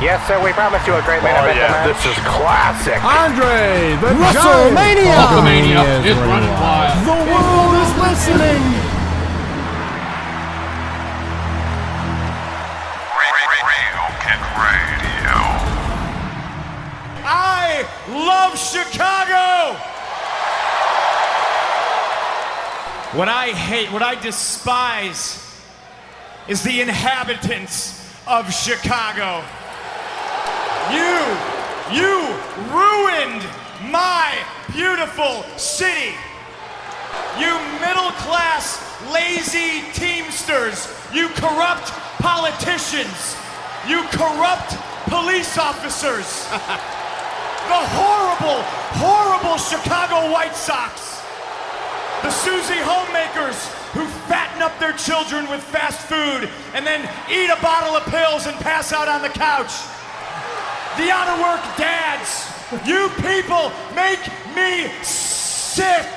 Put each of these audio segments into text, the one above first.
Yes, sir, we promised you a great main event tonight. This is classic. Andre, the WrestleMania! Hulkamania is running wild. The world is listening. Real Kick Radio. I love Chicago! What I hate, what I despise is the inhabitants of Chicago. You ruined my beautiful city. You middle-class, lazy teamsters. You corrupt politicians. You corrupt police officers. The horrible, horrible Chicago White Sox. The Susie homemakers who fatten up their children with fast food and then eat a bottle of pills and pass out on the couch. The out-of-work dads. You people make me sick.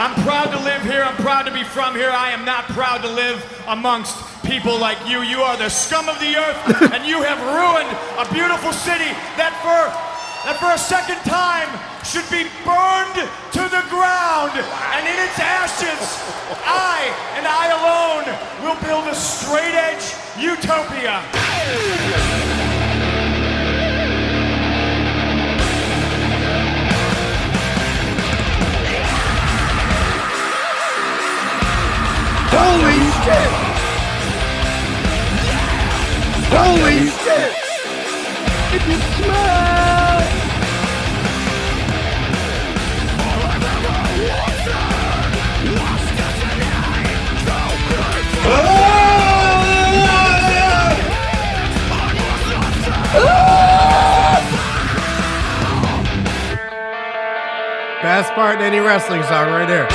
I'm proud to live here. I'm proud to be from here. I am not proud to live amongst people like you. You are the scum of the earth, and you have ruined a beautiful city that for a second time should be burned to the ground. And in its ashes, I and I alone will build a straight-edge utopia. Holy shit! Holy shit! If you smell! Best part in any wrestling song right there.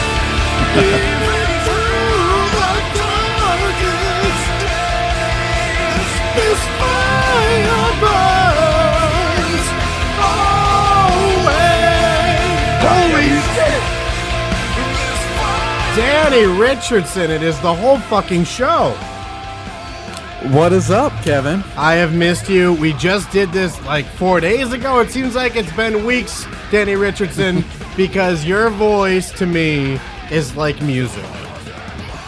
Danny Richardson, it is the whole fucking show. What is up, Kevin? I have missed you. We just did this like 4 days ago. It seems like it's been weeks, Danny Richardson, because your voice to me is like music.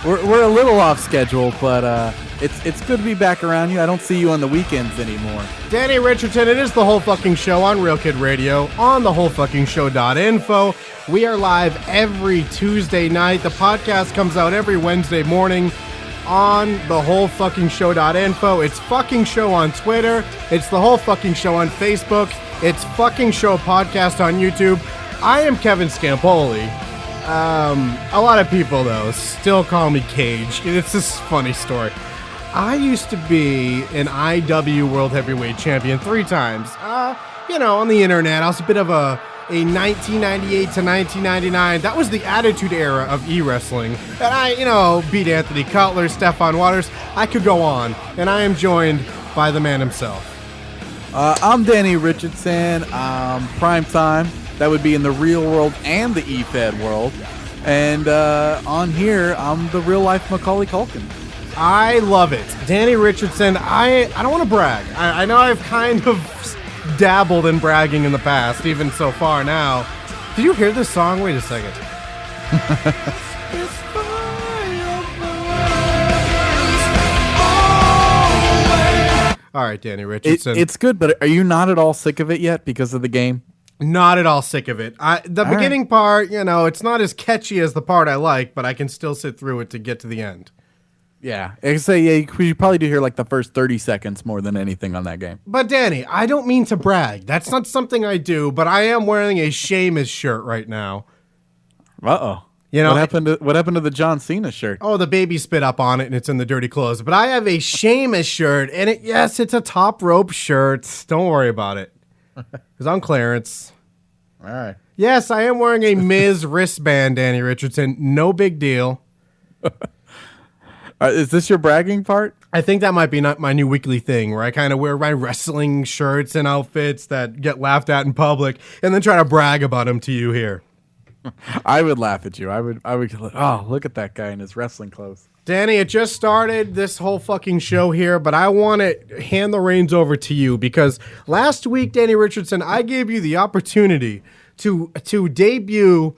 We're a little off schedule, but it's good to be back around you. I don't see you on the weekends anymore. Danny Richardson, it is the whole fucking show on Real Kid Radio, on the wholefuckingshow.info. We are live every Tuesday night. The podcast comes out every Wednesday morning on the wholefuckingshow.info. It's fucking show on Twitter. It's the whole fucking show on Facebook. It's fucking show podcast on YouTube. I am Kevin Scampoli. A lot of people, though, still call me Cage. It's this funny story. I used to be an IW World Heavyweight Champion 3 times. On the internet. I was a bit of a 1998 to 1999. That was the Attitude Era of e-wrestling. And I, beat Anthony Cutler, Stephon Waters. I could go on. And I am joined by the man himself. I'm Danny Richardson. Prime time. That would be in the real world and the eFed world. And on here, I'm the real-life Macaulay Culkin. I love it. Danny Richardson, I don't want to brag. I know I've kind of dabbled in bragging in the past, even so far now. Did you hear this song? Wait a second. All right, Danny Richardson. It's good, but are you not at all sick of it yet because of the game? Not at all sick of it. The beginning part, it's not as catchy as the part I like, but I can still sit through it to get to the end. Yeah, I say you probably do hear like the first 30 seconds more than anything on that game. But Danny, I don't mean to brag. That's not something I do, but I am wearing a Sheamus shirt right now. Uh-oh. What happened to the John Cena shirt? Oh, the baby spit up on it and it's in the dirty clothes. But I have a Sheamus shirt and it's a top rope shirt. Don't worry about it. It's on clearance. All right. Yes, I am wearing a Miz wristband, Danny Richardson. No big deal. Is this your bragging part? I think that might be not my new weekly thing where I kind of wear my wrestling shirts and outfits that get laughed at in public and then try to brag about them to you here. I would laugh at you. I would. Oh, look at that guy in his wrestling clothes. Danny, it just started this whole fucking show here, but I want to hand the reins over to you because last week, Danny Richardson, I gave you the opportunity to debut.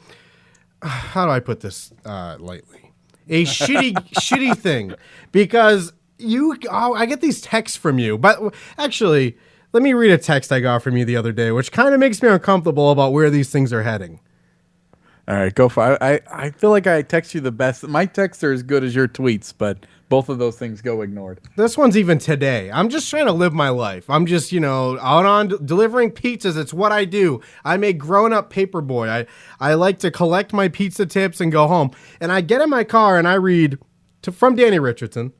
How do I put this lightly? A shitty thing, because I get these texts from you. But actually, let me read a text I got from you the other day, which kind of makes me uncomfortable about where these things are heading. All right, go for it. I feel like I text you the best. My texts are as good as your tweets, but both of those things go ignored. This one's even today. I'm just trying to live my life. I'm just, out on delivering pizzas. It's what I do. I'm a grown-up paperboy. I like to collect my pizza tips and go home. And I get in my car and I read from Danny Richardson,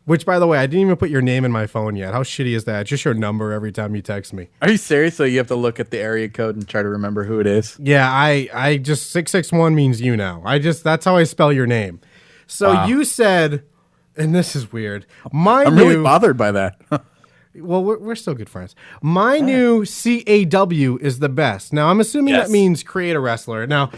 which, by the way, I didn't even put your name in my phone yet. How shitty is that? It's just your number every time you text me. Are you serious? So you have to look at the area code and try to remember who it is? Yeah, I just 661 means you now. That's how I spell your name. So You said, and this is weird. I'm really bothered by that. Well, we're still good friends. My new CAW is the best. Now, I'm assuming that means create a wrestler. Now,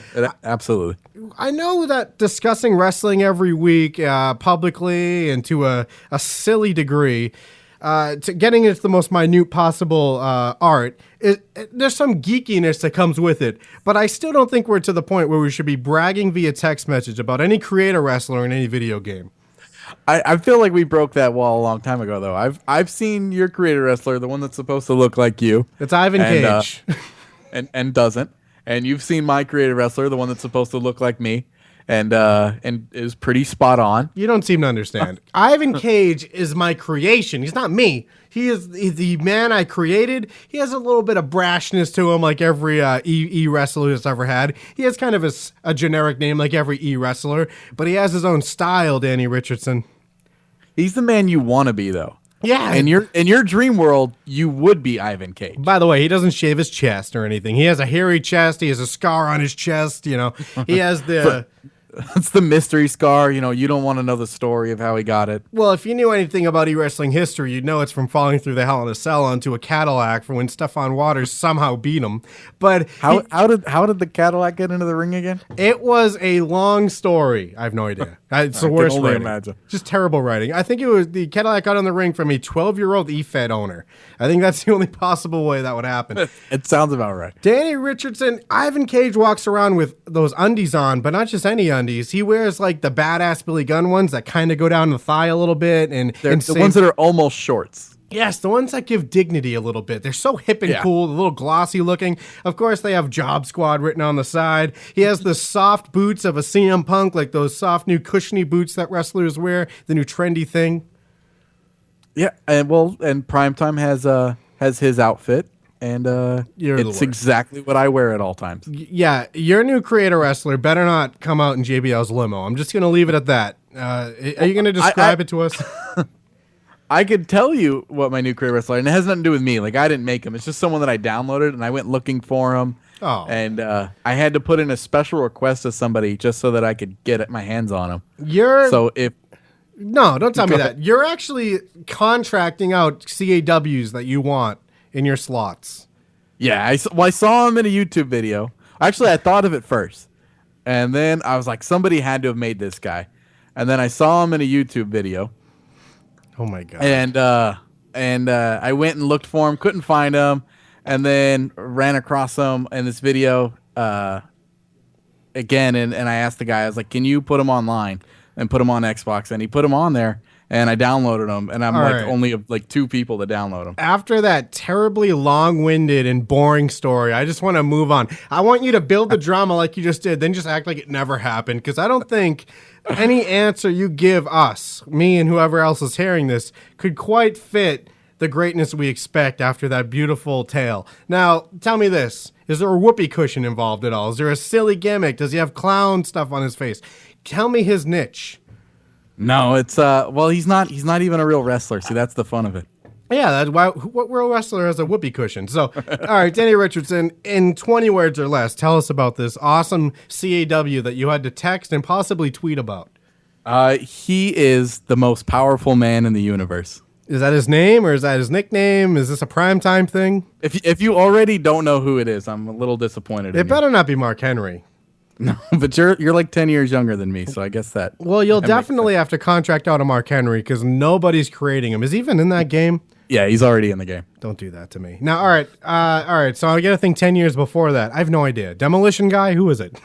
absolutely. I know that discussing wrestling every week publicly and to a silly degree, to getting into the most minute possible art, there's some geekiness that comes with it. But I still don't think we're to the point where we should be bragging via text message about any create a wrestler in any video game. I feel like we broke that wall a long time ago, though. I've seen your creator wrestler, the one that's supposed to look like you. It's Ivan Cage. And doesn't. And you've seen my creator wrestler, the one that's supposed to look like me, and is pretty spot on. You don't seem to understand. Ivan Cage is my creation. He's not me. He's the man I created. He has a little bit of brashness to him, like every E-wrestler that's ever had. He has kind of a generic name like every E-wrestler, but he has his own style, Danny Richardson. He's the man you want to be, though. Yeah. In your dream world, you would be Ivan Cage. By the way, he doesn't shave his chest or anything. He has a hairy chest. He has a scar on his chest. He has the... It's the mystery scar. You don't want to know the story of how he got it. Well, if you knew anything about e-wrestling history, you'd know it's from falling through the Hell in a Cell onto a Cadillac for when Stephon Waters somehow beat him. But how did the Cadillac get into the ring again? It was a long story. I have no idea. It's the worst writing. Imagine. Just terrible writing. I think it was the Cadillac got on the ring from a 12-year-old E-Fed owner. I think that's the only possible way that would happen. It sounds about right. Danny Richardson, Ivan Cage walks around with those undies on, but not just any undies. He wears like the badass Billy Gunn ones that kind of go down the thigh a little bit. And the ones that are almost shorts. Yes, the ones that give dignity a little bit. They're so hip and cool, a little glossy looking. Of course, they have Job Squad written on the side. He has the soft boots of a CM Punk, like those soft new cushiony boots that wrestlers wear, the new trendy thing. Yeah, and Primetime has his outfit, and it's exactly what I wear at all times. Yeah, your new creator wrestler better not come out in JBL's limo. I'm just going to leave it at that. Are you going to describe it to us? I could tell you what my new creator wrestler, and it has nothing to do with me. Like, I didn't make him. It's just someone that I downloaded, and I went looking for him. Oh. And I had to put in a special request to somebody just so that I could get my hands on him. No, don't tell me that. You're actually contracting out CAWs that you want in your slots. Yeah, I saw him in a YouTube video. Actually, I thought of it first. And then I was like, somebody had to have made this guy. And then I saw him in a YouTube video. Oh, my God. And I went and looked for him, couldn't find him, and then ran across him in this video again. And I asked the guy, I was like, can you put him online and put him on Xbox? And he put him on there. And I downloaded them, and I'm only like 2 people to download them. After that terribly long-winded and boring story, I just want to move on. I want you to build the drama like you just did, then just act like it never happened, because I don't think any answer you give us, me and whoever else is hearing this, could quite fit the greatness we expect after that beautiful tale. Now, tell me this. Is there a whoopee cushion involved at all? Is there a silly gimmick? Does he have clown stuff on his face? Tell me his niche. No, it's he's not even a real wrestler. See, that's the fun of it. Yeah, that's why. What real wrestler has a whoopee cushion? So, all right, Danny Richardson, in 20 words or less, tell us about this awesome CAW that you had to text and possibly tweet about. He is the most powerful man in the universe. Is that his name or is that his nickname? Is this a primetime thing? If you already don't know who it is, I'm a little disappointed. It better not be Mark Henry. No, but you're like 10 years younger than me, so I guess that. Well, you'll definitely have to contract out a Mark Henry because nobody's creating him. Is he even in that game? Yeah, he's already in the game. Don't do that to me. Now, all right. So I got to think 10 years before that. I have no idea. Demolition Guy? Who is it?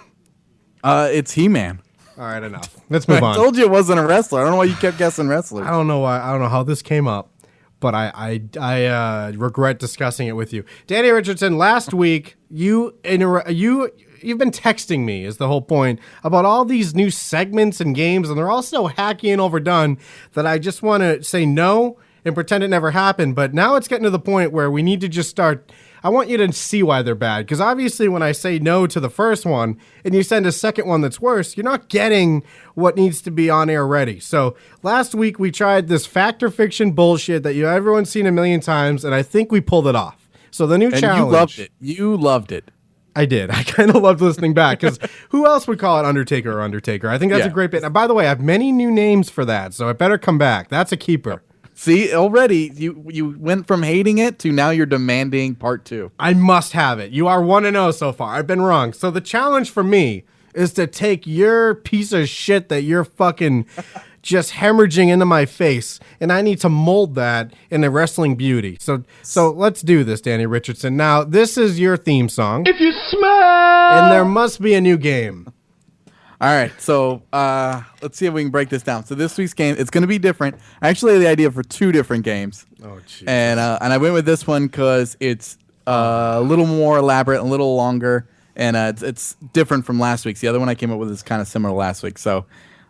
It's He-Man. All right, enough. Let's move on. I told you it wasn't a wrestler. I don't know why you kept guessing wrestlers. I don't know why. I don't know how this came up, but I regret discussing it with you, Danny Richardson. Last week, you've been texting me, is the whole point, about all these new segments and games, and they're all so hacky and overdone that I just want to say no and pretend it never happened. But now it's getting to the point where we need to just start. I want you to see why they're bad, because obviously when I say no to the first one and you send a second one that's worse, you're not getting what needs to be on air ready. So last week we tried this fact or fiction bullshit that everyone's seen a million times, and I think we pulled it off. So the new challenge. You loved it. You loved it. I did. I kind of loved listening back, because who else would call it Undertaker or Undertaker? I think that's a great bit. And by the way, I have many new names for that, so it better come back. That's a keeper. See, already you went from hating it to now you're demanding part 2. I must have it. You are 1-0 so far. I've been wrong. So the challenge for me is to take your piece of shit that you're fucking just hemorrhaging into my face, and I need to mold that into wrestling beauty. So let's do this, Danny Richardson. Now, this is your theme song. If you smell. And there must be a new game. All right, so let's see if we can break this down. So this week's game, it's going to be different. I actually had the idea for 2 different games. Oh, jeez. And I went with this one because it's a little more elaborate, a little longer, and it's different from last week's. The other one I came up with is kind of similar to last week. So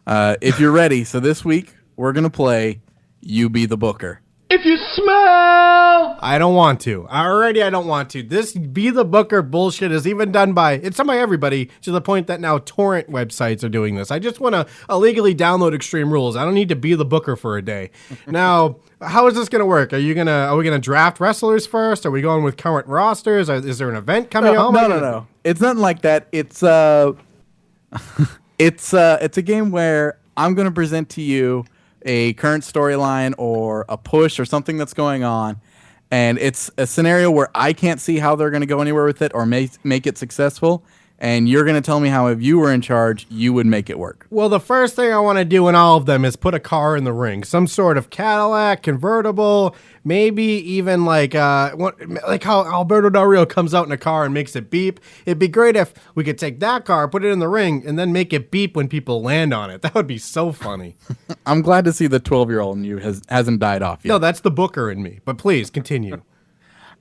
if you're ready, so this week we're going to play You Be the Booker. If you smell. I don't want to. I don't want to. This Be the Booker bullshit is even done by everybody, to the point that now torrent websites are doing this. I just want to illegally download Extreme Rules. I don't need to be the booker for a day. Now, how is this going to work? Are we going to draft wrestlers first? Are we going with current rosters? Is there an event coming up? No. It's nothing like that. It's it's a game where I'm going to present to you a current storyline or a push or something that's going on, and it's a scenario where I can't see how they're going to go anywhere with it or make it successful, and you're going to tell me how, if you were in charge, you would make it work. Well, the first thing I want to do in all of them is put a car in the ring, some sort of Cadillac, convertible, maybe even like how Alberto Del Rio comes out in a car and makes it beep. It'd be great if we could take that car, put it in the ring, and then make it beep when people land on it. That would be so funny. I'm glad to see the 12-year-old in you hasn't died off yet. No, that's the booker in me. But please continue.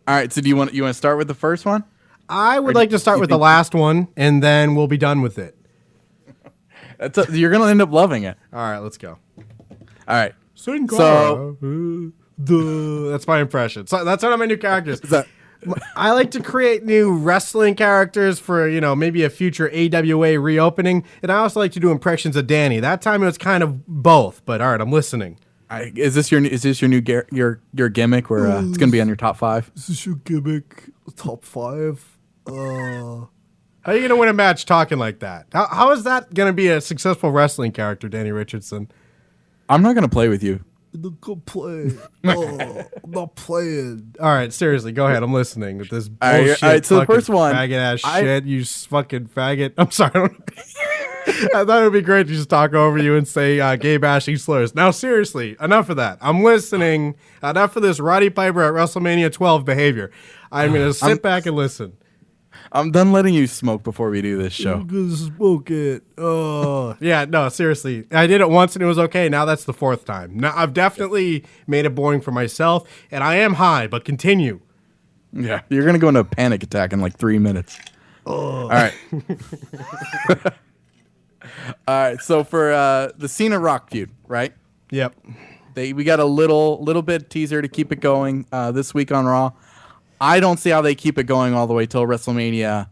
All right, so do you want to start with the first one? I would like to start with the last one, and then we'll be done with it. You're going to end up loving it. All right, let's go. All right. So, that's my impression. So that's one of my new characters. I like to create new wrestling characters for, maybe a future AWA reopening, and I also like to do impressions of Danny. That time it was kind of both, but all right, I'm listening. Is this your new your gimmick where it's going to be on your top 5? Is this your gimmick? Top 5? How are you going to win a match talking like that? How is that going to be a successful wrestling character, Danny Richardson? I'm not going to play with you. I'm not playing. I'm not playing. All right, seriously, go ahead. I'm listening with this bullshit. All right, so the first one. Faggot ass shit, you fucking faggot. I'm sorry. I thought it would be great to just talk over you and say gay bashing slurs. Now, seriously, enough of that. I'm listening. Enough of this Roddy Piper at WrestleMania 12 behavior. I'm going to sit back and listen. I'm done letting you smoke before we do this show. I'm going to smoke it. Oh. Yeah, no, seriously. I did it once and it was okay. Now that's the 4th time. Now, I've definitely made it boring for myself, and I am high, but continue. Yeah, you're going to go into a panic attack in like 3 minutes. Oh. All right. All right, so for the Cena Rock feud, right? Yep. We got a little bit teaser to keep it going this week on Raw. I don't see how they keep it going all the way till WrestleMania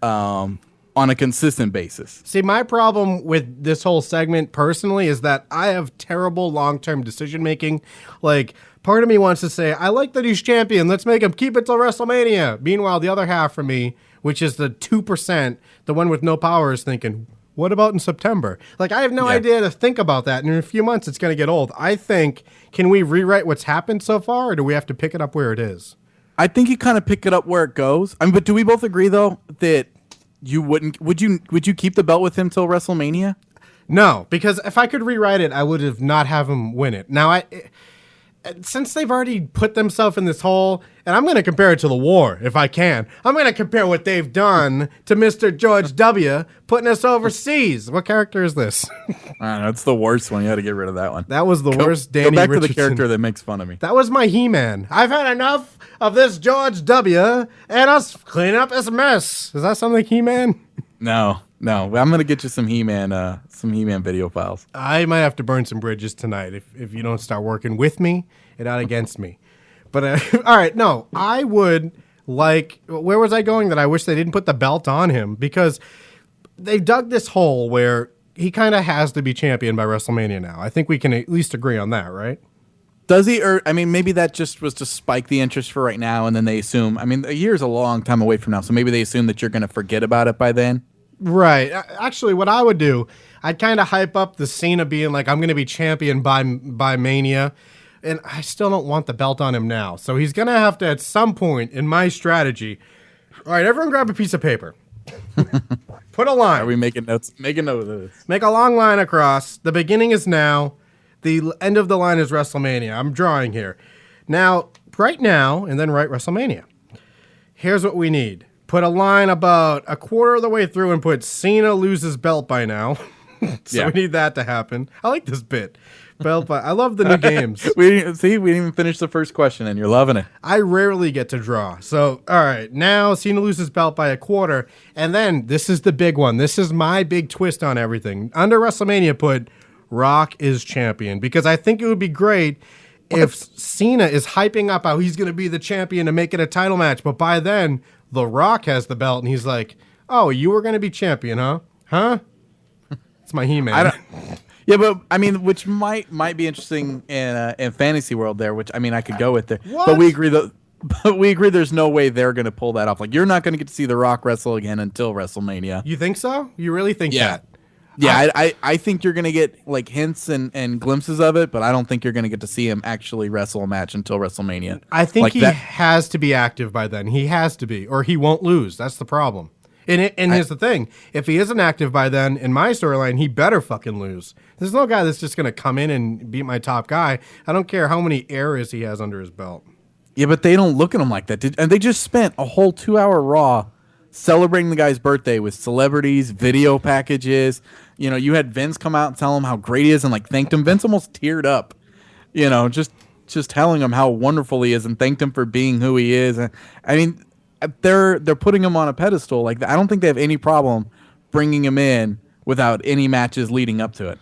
on a consistent basis. See, my problem with this whole segment personally is that I have terrible long-term decision-making. Like, part of me wants to say, I like that he's champion. Let's make him keep it till WrestleMania. Meanwhile, the other half for me, which is the 2%, the one with no power, is thinking, what about in September? Like, I have no idea to think about that. And in a few months, it's going to get old. I think, can we rewrite what's happened so far, or do we have to pick it up where it is? I think you kind of pick it up where it goes. But do we both agree, though, that you wouldn't. Would you keep the belt with him till WrestleMania? No, because if I could rewrite it, I would have not have him win it. Now, since they've already put themselves in this hole, and I'm going to compare it to the war, if I can. I'm going to compare what they've done to Mr. George W. putting us overseas. What character is this? I don't know. It's the worst one. You had to get rid of that one. That was the worst Danny Richardson. Go back Richardson. to the character that makes fun of me. That was my He-Man. I've had enough of this George W. and us clean up this mess. Is that something He-Man? No. I'm gonna get you some He-Man video files. I might have to burn some bridges tonight if you don't start working with me and not against me. But all right, no, I would like. Where was I going? That I wish they didn't put the belt on him because they dug this hole where he kind of has to be champion by WrestleMania now. I think we can at least agree on that, right? Does he? Or I mean, maybe that just was to spike the interest for right now, and then they assume. I mean, a year's a long time away from now, so maybe they assume that you're gonna forget about it by then. Right. Actually, what I would do, I'd kind of hype up the Cena being like, I'm going to be champion by Mania, and I still don't want the belt on him now. So he's going to have to, at some point in my strategy, all right, everyone grab a piece of paper. Put a line. Are we making notes? Make a note of this. Make a long line across. The beginning is now. The end of the line is WrestleMania. I'm drawing here. Now, right now, and then write WrestleMania. Here's what we need. Put a line about a quarter of the way through and put Cena loses belt by now. So we need that to happen. I like this bit. Belt by. I love the new games. We didn't even finish the first question, and you're loving it. I rarely get to draw. So, all right. Now Cena loses belt by a quarter. And then this is the big one. This is my big twist on everything. Under WrestleMania, put Rock is champion. Because I think it would be great if Cena is hyping up how he's going to be the champion to make it a title match. But by then, The Rock has the belt, and he's like, "Oh, you were going to be champion, huh? Huh?" It's my He-Man. Yeah, but I mean, which might be interesting in fantasy world there. Which I mean, I could go with there. What? But we agree. There's no way they're going to pull that off. Like, you're not going to get to see The Rock wrestle again until WrestleMania. You think so? You really think that? Yeah, I think you're going to get like hints and glimpses of it, but I don't think you're going to get to see him actually wrestle a match until WrestleMania. I think like he has to be active by then. He has to be, or he won't lose. That's the problem. And here's the thing. If he isn't active by then, in my storyline, he better fucking lose. There's no guy that's just going to come in and beat my top guy. I don't care how many eras he has under his belt. Yeah, but they don't look at him like that. And they just spent a whole 2-hour Raw celebrating the guy's birthday with celebrities, video packages. You know, you had Vince come out and tell him how great he is and like thanked him. Vince almost teared up, you know, just telling him how wonderful he is and thanked him for being who he is. I mean, they're putting him on a pedestal. Like, I don't think they have any problem bringing him in without any matches leading up to it.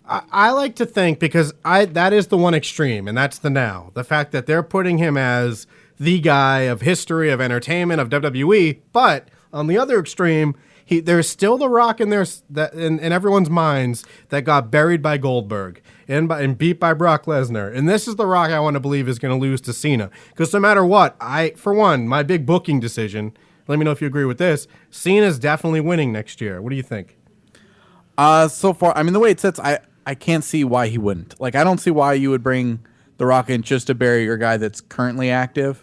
I like to think, because that is the one extreme, and that's the now. The fact that they're putting him as the guy of history, of entertainment, of WWE, but on the other extreme, there's still The Rock in there in everyone's minds that got buried by Goldberg and beat by Brock Lesnar. And this is The Rock I want to believe is going to lose to Cena. Because no matter what, for one, my big booking decision, let me know if you agree with this, Cena's definitely winning next year. What do you think? So far, I mean, the way it sits, I can't see why he wouldn't. Like, I don't see why you would bring The Rock in just to bury your guy that's currently active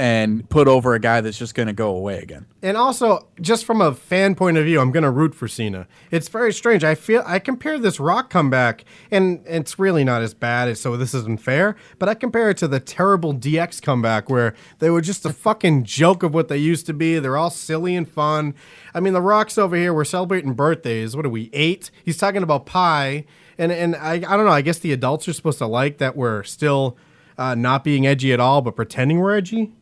and put over a guy that's just going to go away again. And also, just from a fan point of view, I'm going to root for Cena. It's very strange. I compare this Rock comeback, and it's really not as bad, so this isn't fair, but I compare it to the terrible DX comeback where they were just a fucking joke of what they used to be. They're all silly and fun. I mean, the Rock's over here. We're celebrating birthdays. What are we, 8? He's talking about pie. And I don't know. I guess the adults are supposed to like that we're still not being edgy at all, but pretending we're edgy.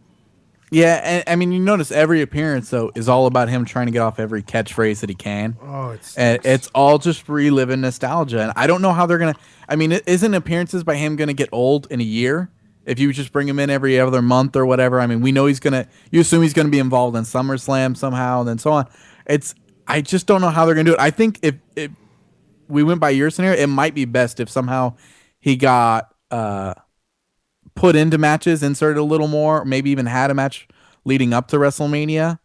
Yeah, and I mean, you notice every appearance, though, is all about him trying to get off every catchphrase that he can. Oh, it's all just reliving nostalgia. And I don't know how they're going to... I mean, isn't appearances by him going to get old in a year? If you just bring him in every other month or whatever. I mean, we know he's going to... You assume he's going to be involved in SummerSlam somehow and then so on. I just don't know how they're going to do it. I think if we went by your scenario, it might be best if somehow he got... put into matches, inserted a little more, maybe even had a match leading up to WrestleMania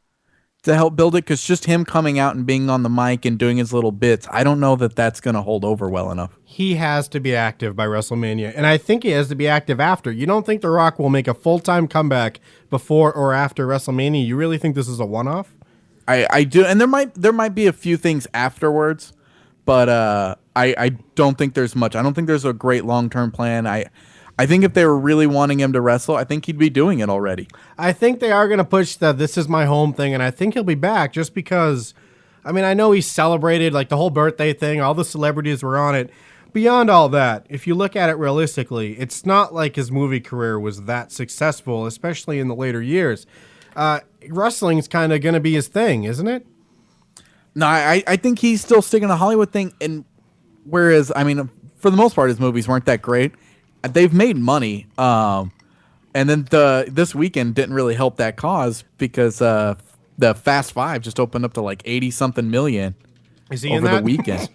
to help build it, because just him coming out and being on the mic and doing his little bits, I don't know that that's going to hold over well enough. He has to be active by WrestleMania, and I think he has to be active after. You don't think The Rock will make a full-time comeback before or after WrestleMania? You really think this is a one-off? I do, and there might be a few things afterwards, but I don't think there's much. I don't think there's a great long-term plan. I think if they were really wanting him to wrestle, I think he'd be doing it already. I think they are going to push the "this is my home" thing, and I think he'll be back just because. I mean, I know he celebrated like the whole birthday thing. All the celebrities were on it. Beyond all that, if you look at it realistically, it's not like his movie career was that successful, especially in the later years. Wrestling's kind of going to be his thing, isn't it? No, I think he's still sticking to the Hollywood thing, and whereas, I mean, for the most part, his movies weren't that great. They've made money, and then this weekend didn't really help that cause because the Fast Five just opened up to like 80-something million. Is he over in that? The weekend?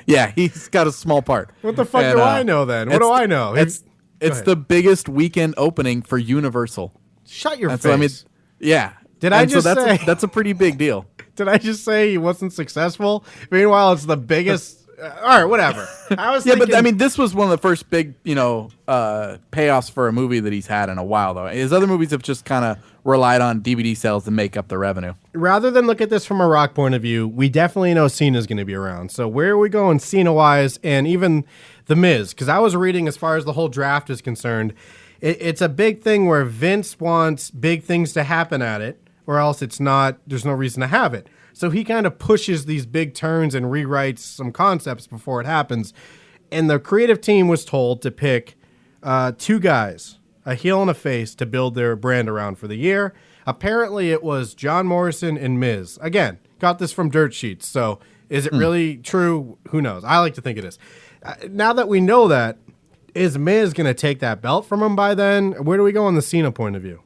Yeah, he's got a small part. What the fuck do I know then? What do I know? It's the biggest weekend opening for Universal. Shut your face. So, I mean, yeah. Did I just say that's a pretty big deal? Did I just say he wasn't successful? Meanwhile, it's the biggest. All right, whatever. I was thinking, but I mean, this was one of the first big, payoffs for a movie that he's had in a while, though. His other movies have just kind of relied on DVD sales to make up the revenue. Rather than look at this from a Rock point of view, we definitely know Cena's going to be around. So where are we going Cena-wise and even The Miz? Because I was reading as far as the whole draft is concerned, it's a big thing where Vince wants big things to happen at it, or else it's not. There's no reason to have it. So he kind of pushes these big turns and rewrites some concepts before it happens. And the creative team was told to pick two guys, a heel and a face, to build their brand around for the year. Apparently it was John Morrison and Miz. Again, got this from dirt sheets. So is it really true? Who knows? I like to think it is. Now that we know that, is Miz going to take that belt from him by then? Where do we go on the Cena point of view?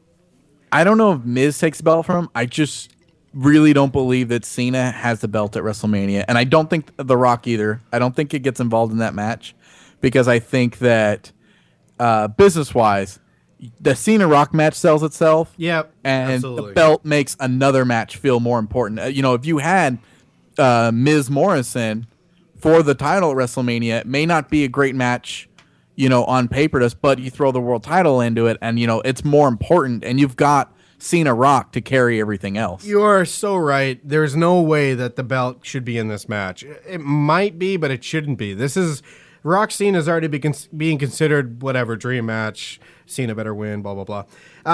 I don't know if Miz takes the belt from him. I just really don't believe that Cena has the belt at WrestleMania. And I don't think The Rock either. I don't think it gets involved in that match because I think that business-wise, the Cena-Rock match sells itself. Yep, and absolutely. The belt makes another match feel more important. If you had Miz Morrison for the title at WrestleMania, it may not be a great match, on paper, but you throw the world title into it and, it's more important. And you've got Cena Rock to carry everything else. You are so right. There's no way that the belt should be in this match. It might be, but it shouldn't be. This is Rock Cena's already being considered whatever dream match. Cena better win. Blah blah blah.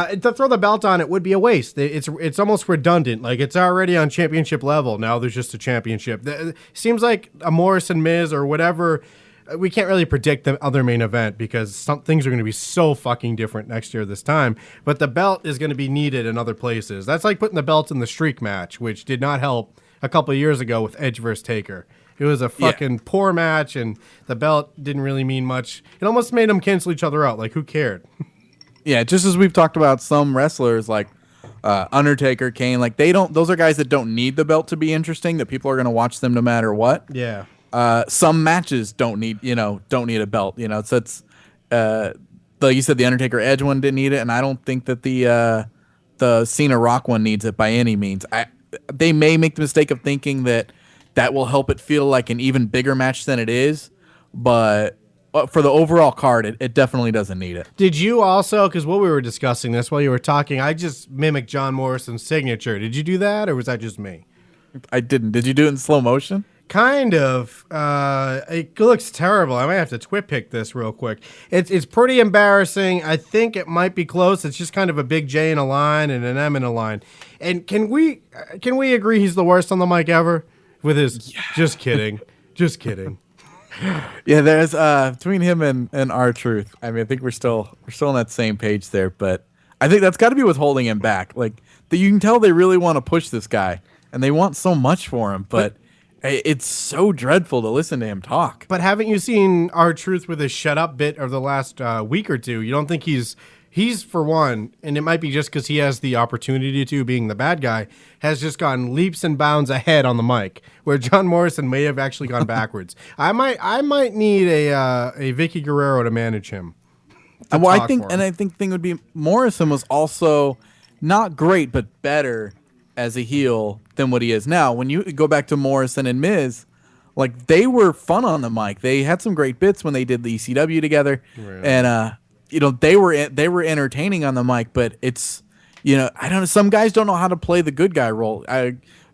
To throw the belt on it would be a waste. It's almost redundant. Like it's already on championship level. Now there's just a championship. Seems like a Morrison Miz or whatever. We can't really predict the other main event because some things are going to be so fucking different next year this time. But the belt is going to be needed in other places. That's like putting the belt in the streak match, which did not help a couple of years ago with Edge vs. Taker. It was a fucking poor match, and the belt didn't really mean much. It almost made them cancel each other out. Like, who cared? Yeah, just as we've talked about some wrestlers like Undertaker, Kane, like those are guys that don't need the belt to be interesting, that people are going to watch them no matter what. Yeah. Some matches don't need a belt, so it's like you said, the Undertaker Edge one didn't need it, and I don't think that the Cena Rock one needs it by any means. They may make the mistake of thinking that will help it feel like an even bigger match than it is, but for the overall card, it definitely doesn't need it. Did you also, because while we were discussing this, while you were talking, I just mimicked John Morrison's signature. Did you do that, or was that just me? I didn't. Did you do it in slow motion? Kind of. It looks terrible. I might have to twit-pick this real quick. It's pretty embarrassing. I think it might be close. It's just kind of a big J in a line and an M in a line. And can we agree he's the worst on the mic ever? With his, just kidding. Just kidding. Yeah, there's between him and R-Truth. I mean, I think we're still on that same page there, but I think that's got to be what's holding him back. Like, you can tell they really want to push this guy, and they want so much for him, but it's so dreadful to listen to him talk. But haven't you seen R-Truth with his shut up bit of the last week or two? You don't think he's for one, and it might be just because he has the opportunity to, being the bad guy, has just gone leaps and bounds ahead on the mic, where John Morrison may have actually gone backwards. I might need a Vicky Guerrero to manage him. Well, I think the thing would be Morrison was also not great, but better as a heel than what he is now. When you go back to Morrison and Miz, like, they were fun on the mic. They had some great bits when they did the ECW together, really? And they were entertaining on the mic. But it's I don't know. Some guys don't know how to play the good guy role.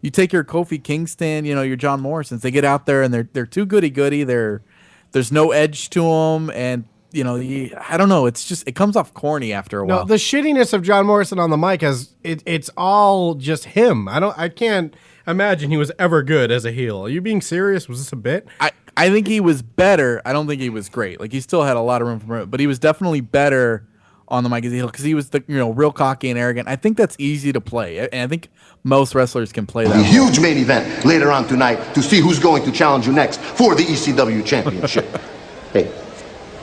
You take your Kofi Kingston, your John Morrisons. They get out there and they're too goody-goody. There's no edge to them, and I don't know. It comes off corny after a while. No, the shittiness of John Morrison on the mic it's all just him. I can't imagine he was ever good as a heel. Are you being serious? Was this a bit? I think he was better. I don't think he was great. Like, he still had a lot of room for improvement, but he was definitely better on the mic as a heel because he was real cocky and arrogant. I think that's easy to play, and I think most wrestlers can play that. A huge main event later on tonight to see who's going to challenge you next for the ECW championship. Hey,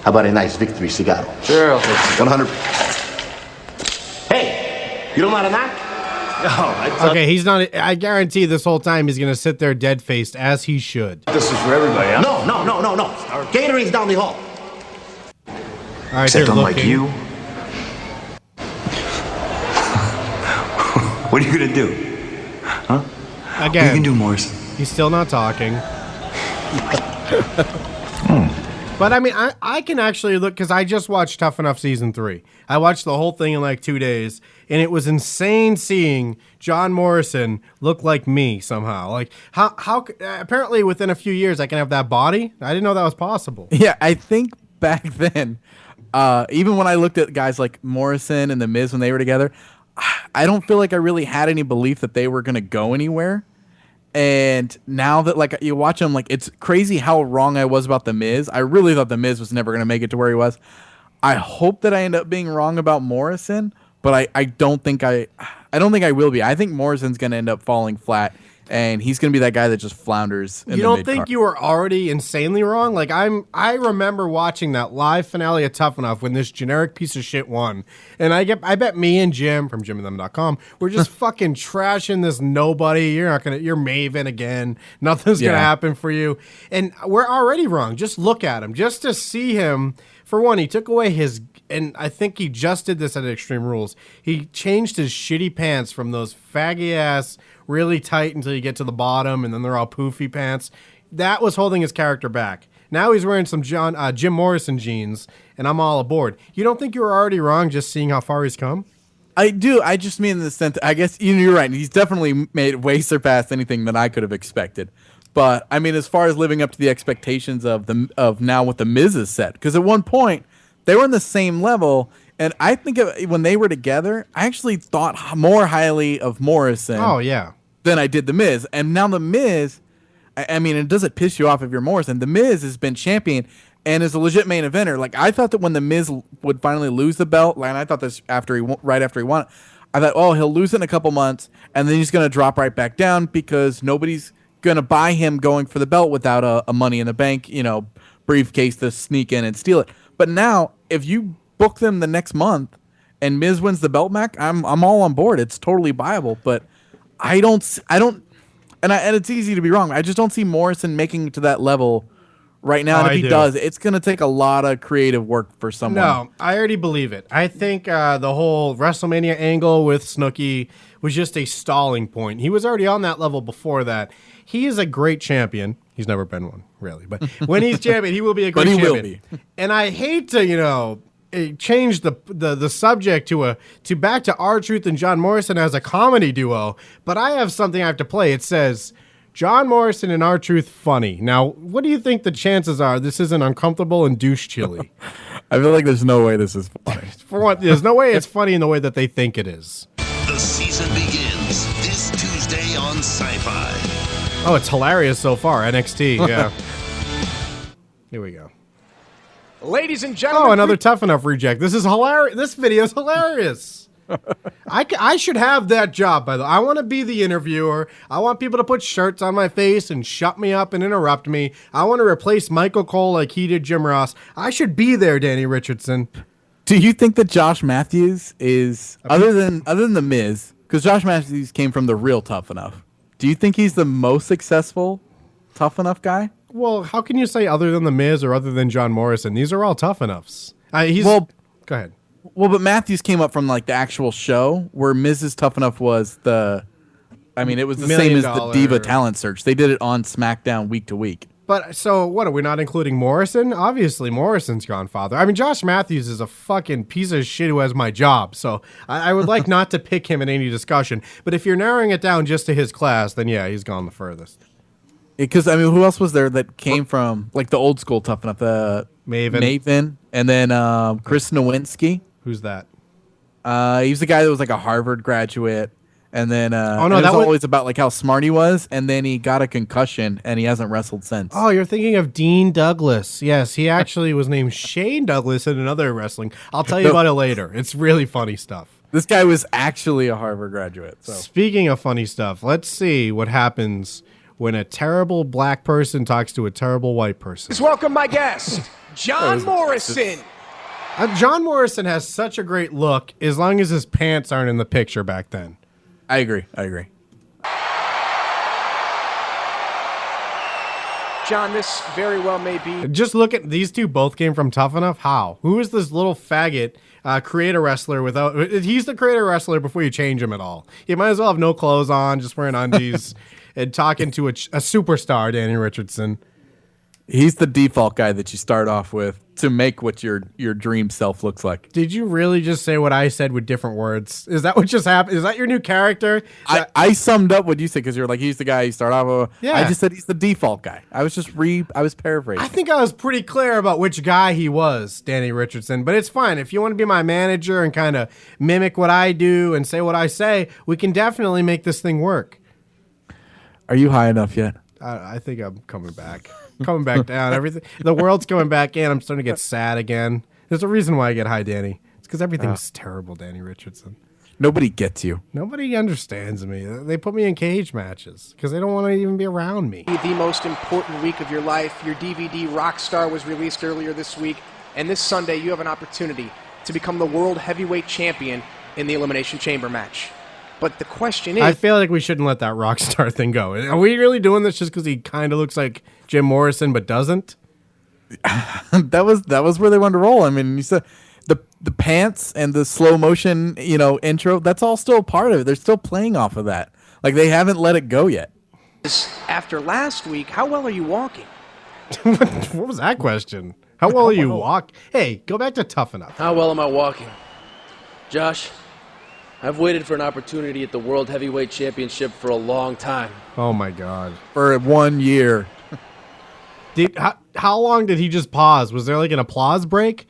how about a nice victory cigar? Sure, I'll take it. 100. Hey, you don't want to knock? Okay, he's not. I guarantee this whole time he's gonna sit there dead-faced as he should. This is for everybody, huh? No. Catering's down the hall. All right, Except they're unlike looking. you. What are you gonna do? Huh? Again, You can do, Morrison. he's still not talking. But I mean, I can actually look because I just watched Tough Enough Season 3. I watched the whole thing in like 2 days, and it was insane seeing John Morrison look like me somehow. Like, how apparently within a few years I can have that body? I didn't know that was possible. Yeah, I think back then, even when I looked at guys like Morrison and The Miz when they were together, I don't feel like I really had any belief that they were going to go anywhere. And now that like you watch him, like it's crazy how wrong I was about The Miz. I really thought The Miz was never going to make it to where he was. I hope that I end up being wrong about Morrison, but I don't think I will be. I think Morrison's going to end up falling flat, and he's going to be that guy that just flounders. You don't think you were already insanely wrong? Like I remember watching that live finale of Tough Enough when this generic piece of shit won, and I bet me and Jim from JimandThem.com were just fucking trashing this nobody. You're Maven again. Nothing's gonna happen for you, and we're already wrong. Just look at him, just to see him. For one, he took away his, and I think he just did this at Extreme Rules. He changed his shitty pants from those faggy ass, really tight until you get to the bottom, and then they're all poofy pants. That was holding his character back. Now he's wearing some Jim Morrison jeans, and I'm all aboard. You don't think you were already wrong just seeing how far he's come? I do. I just mean in the sense, I guess you're right. He's definitely way surpassed anything that I could have expected. But I mean, as far as living up to the expectations of now what the Miz is set, because at one point they were on the same level, and I think when they were together, I actually thought more highly of Morrison. Oh yeah, than I did the Miz, and now the Miz. I mean, it doesn't piss you off if you're Morrison. The Miz has been champion and is a legit main eventer. Like I thought that when the Miz would finally lose the belt, and I thought this right after he won it, I thought, oh, he'll lose it in a couple months, and then he's going to drop right back down because nobody's going to buy him going for the belt without a Money in the Bank, briefcase to sneak in and steal it. But now, if you book them the next month and Miz wins the belt back, I'm all on board. It's totally viable. But I don't, and it's easy to be wrong. I just don't see Morrison making it to that level right now. And if he does, it's going to take a lot of creative work for someone. No, I already believe it. I think the whole WrestleMania angle with Snooki was just a stalling point. He was already on that level before that. He is a great champion. He's never been one, really. But when he's champion, he will be a great champion. Will be. And I hate to, change the subject to back to R-Truth and John Morrison as a comedy duo. But I have something I have to play. It says, John Morrison and R-Truth funny. Now, what do you think the chances are this isn't uncomfortable and douche chilly? I feel like there's no way this is funny. For one, there's no way it's funny in the way that they think it is. The season begins this Tuesday on Sci-Fi. Oh, it's hilarious so far. NXT, yeah. Here we go. Ladies and gentlemen. Oh, another Tough Enough reject. This is hilarious. This video is hilarious. I should have that job, by the way. I want to be the interviewer. I want people to put shirts on my face and shut me up and interrupt me. I want to replace Michael Cole like he did Jim Ross. I should be there, Danny Richardson. Do you think that Josh Matthews is, other than The Miz, because Josh Matthews came from the real Tough Enough, do you think he's the most successful Tough Enough guy? Well, how can you say other than The Miz or other than John Morrison? These are all Tough Enoughs. Go ahead. Well, but Matthews came up from like the actual show where Mrs. Tough Enough was it was the same as the Diva Talent Search. They did it on SmackDown week to week. But so what, are we not including Morrison? Obviously Morrison's gone, father. I mean, Josh Matthews is a fucking piece of shit who has my job, so I would like not to pick him in any discussion. But if you're narrowing it down just to his class, then yeah, he's gone the furthest. Because I mean, who else was there that came from like the old school Tough Enough? Maven, and then Chris Nowinski. Who's that? He was the guy that was like a Harvard graduate, and then oh no, that was was always about like how smart he was, and then he got a concussion, and he hasn't wrestled since. Oh, you're thinking of Dean Douglas. Yes, he actually was named Shane Douglas in another wrestling. I'll tell you about it later. It's really funny stuff. This guy was actually a Harvard graduate. So. Speaking of funny stuff, let's see what happens when a terrible black person talks to a terrible white person. Please welcome my guest, John Morrison. John Morrison has such a great look as long as his pants aren't in the picture back then. I agree. John, this very well may be. Just look at these two. Both came from Tough Enough. How? Who is this little faggot creator wrestler without? He's the creator wrestler before you change him at all. You might as well have no clothes on, just wearing undies and talking to a superstar, Danny Richardson. He's the default guy that you start off with to make what your dream self looks like. Did you really just say what I said with different words? Is that what just happened? Is that your new character? I summed up what you said because you're like, he's the guy you start off with. Yeah. I just said he's the default guy. I was paraphrasing. I think I was pretty clear about which guy he was, Danny Richardson, but it's fine. If you want to be my manager and kind of mimic what I do and say what I say, we can definitely make this thing work. Are you high enough yet? I think I'm coming back. Coming back down. Everything. The world's coming back in. I'm starting to get sad again. There's a reason why I get high, Danny. It's because everything's terrible, Danny Richardson. Nobody gets you. Nobody understands me. They put me in cage matches because they don't want to even be around me. The most important week of your life. Your DVD Rockstar was released earlier this week, and this Sunday you have an opportunity to become the World Heavyweight Champion in the Elimination Chamber match. But the question is, I feel like we shouldn't let that Rockstar thing go. Are we really doing this just because he kind of looks like Jim Morrison but doesn't? that was where they wanted to roll. I mean, you said the pants and the slow motion, intro. That's all still part of it. They're still playing off of that. Like they haven't let it go yet. After last week, how well are you walking? What was that question? How well are you walking? Hey, go back to Tough Enough. How well am I walking? Josh, I've waited for an opportunity at the World Heavyweight Championship for a long time. Oh, my God. For 1 year. How long did he just pause? Was there like an applause break?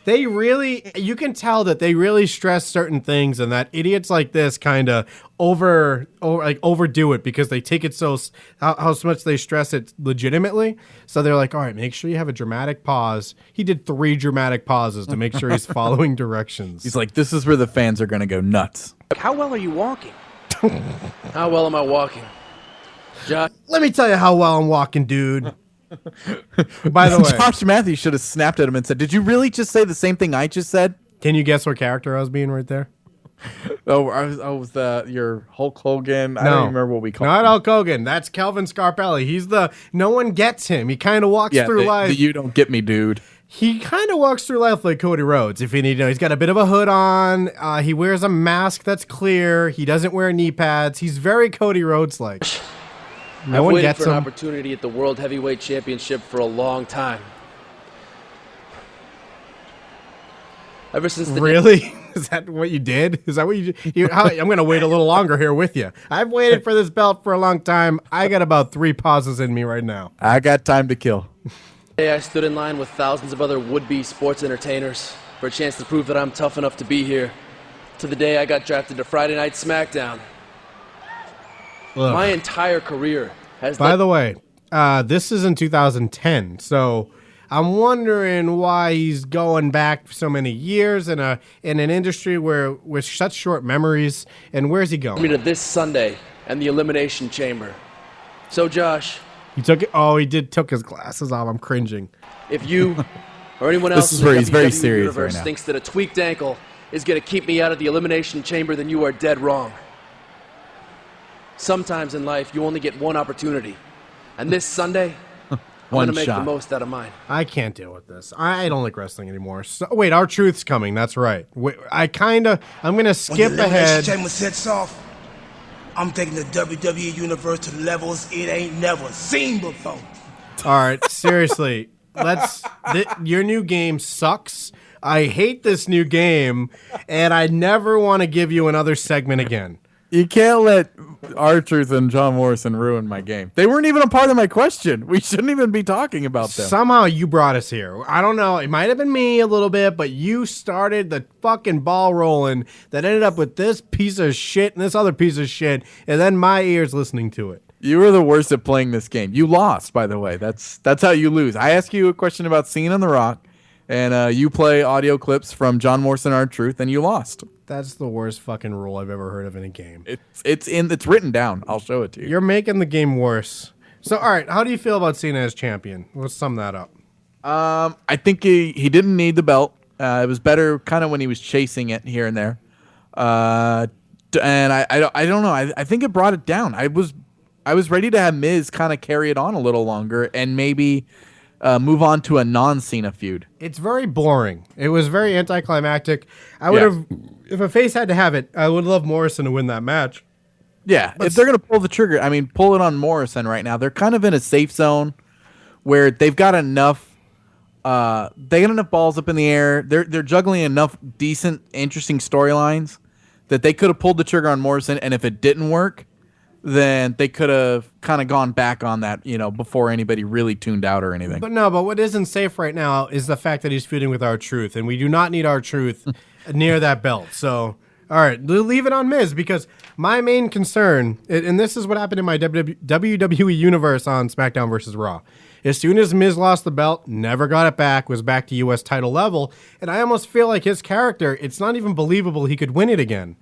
They really, you can tell that they really stress certain things and that idiots like this kind of overdo it because they take it how much they stress it legitimately. So they're like, all right, make sure you have a dramatic pause. He did 3 dramatic pauses to make sure he's following directions. He's like, this is where the fans are going to go nuts. How well are you walking? How well am I walking? Josh, let me tell you how well I'm walking, dude. By the way, Josh Matthews should have snapped at him and said, did you really just say the same thing I just said? Can you guess what character I was being right there? Was your Hulk Hogan? I don't even remember what we called him. Not Hulk Hogan. That's Kelvin Scarpelli. He's no one gets him. He kind of walks through life. You don't get me, dude. He kind of walks through life like Cody Rhodes. If you need to know, he's got a bit of a hood on. He wears a mask that's clear. He doesn't wear knee pads. He's very Cody Rhodes-like. I've waited for an opportunity at the World Heavyweight Championship for a long time. Ever since the Really? Is that what you did? Is that what you did? I'm going to wait a little longer here with you. I've waited for this belt for a long time. I got about 3 pauses in me right now. I got time to kill. day I stood in line with thousands of other would-be sports entertainers for a chance to prove that I'm tough enough to be here, to the day I got drafted to Friday Night SmackDown. Look, my entire career has... By the way, this is in 2010, so I'm wondering why he's going back so many years in an industry where with such short memories, and where's he going? To this Sunday and the Elimination Chamber. So, Josh... He took it. Oh, he took his glasses off. I'm cringing. If you or anyone else in the WWE universe thinks that a tweaked ankle is going to keep me out of the Elimination Chamber, then you are dead wrong. Sometimes in life, you only get one opportunity. And this Sunday, I'm going to make the most out of mine. I can't deal with this. I don't like wrestling anymore. So, wait, R-Truth's coming. That's right. I'm going to skip ahead. Chamber sets off, I'm taking the WWE Universe to levels it ain't never seen before. All right, seriously. Your new game sucks. I hate this new game, and I never want to give you another segment again. You can't let R-Truth and John Morrison ruin my game. They weren't even a part of my question. We shouldn't even be talking about them. Somehow you brought us here. I don't know. It might have been me a little bit, but you started the fucking ball rolling that ended up with this piece of shit and this other piece of shit, and then my ears listening to it. You were the worst at playing this game. You lost, by the way. That's how you lose. I ask you a question about Cena and The Rock, and you play audio clips from John Morrison, R-Truth, and you lost. That's the worst fucking rule I've ever heard of in a game. It's written down. I'll show it to you. You're making the game worse. So, all right, how do you feel about Cena as champion? Let's sum that up. I think he didn't need the belt. It was better kind of when he was chasing it here and there. And I don't know. I think it brought it down. I was ready to have Miz kind of carry it on a little longer and maybe move on to a non-Cena feud. It's very boring. It was very anticlimactic. I would have, if a face had to have it, I would love Morrison to win that match. Yeah, if they're going to pull the trigger, I mean, pull it on Morrison right now. They're kind of in a safe zone where they've got enough. They got enough balls up in the air. They're juggling enough decent, interesting storylines that they could have pulled the trigger on Morrison, and if it didn't work, then they could have kind of gone back on that, before anybody really tuned out or anything. But what isn't safe right now is the fact that he's feuding with R-Truth, and we do not need R-Truth near that belt. So, all right, leave it on Miz, because my main concern, and this is what happened in my WWE Universe on SmackDown versus Raw. As soon as Miz lost the belt, never got it back, was back to U.S. title level, and I almost feel like his character, it's not even believable he could win it again.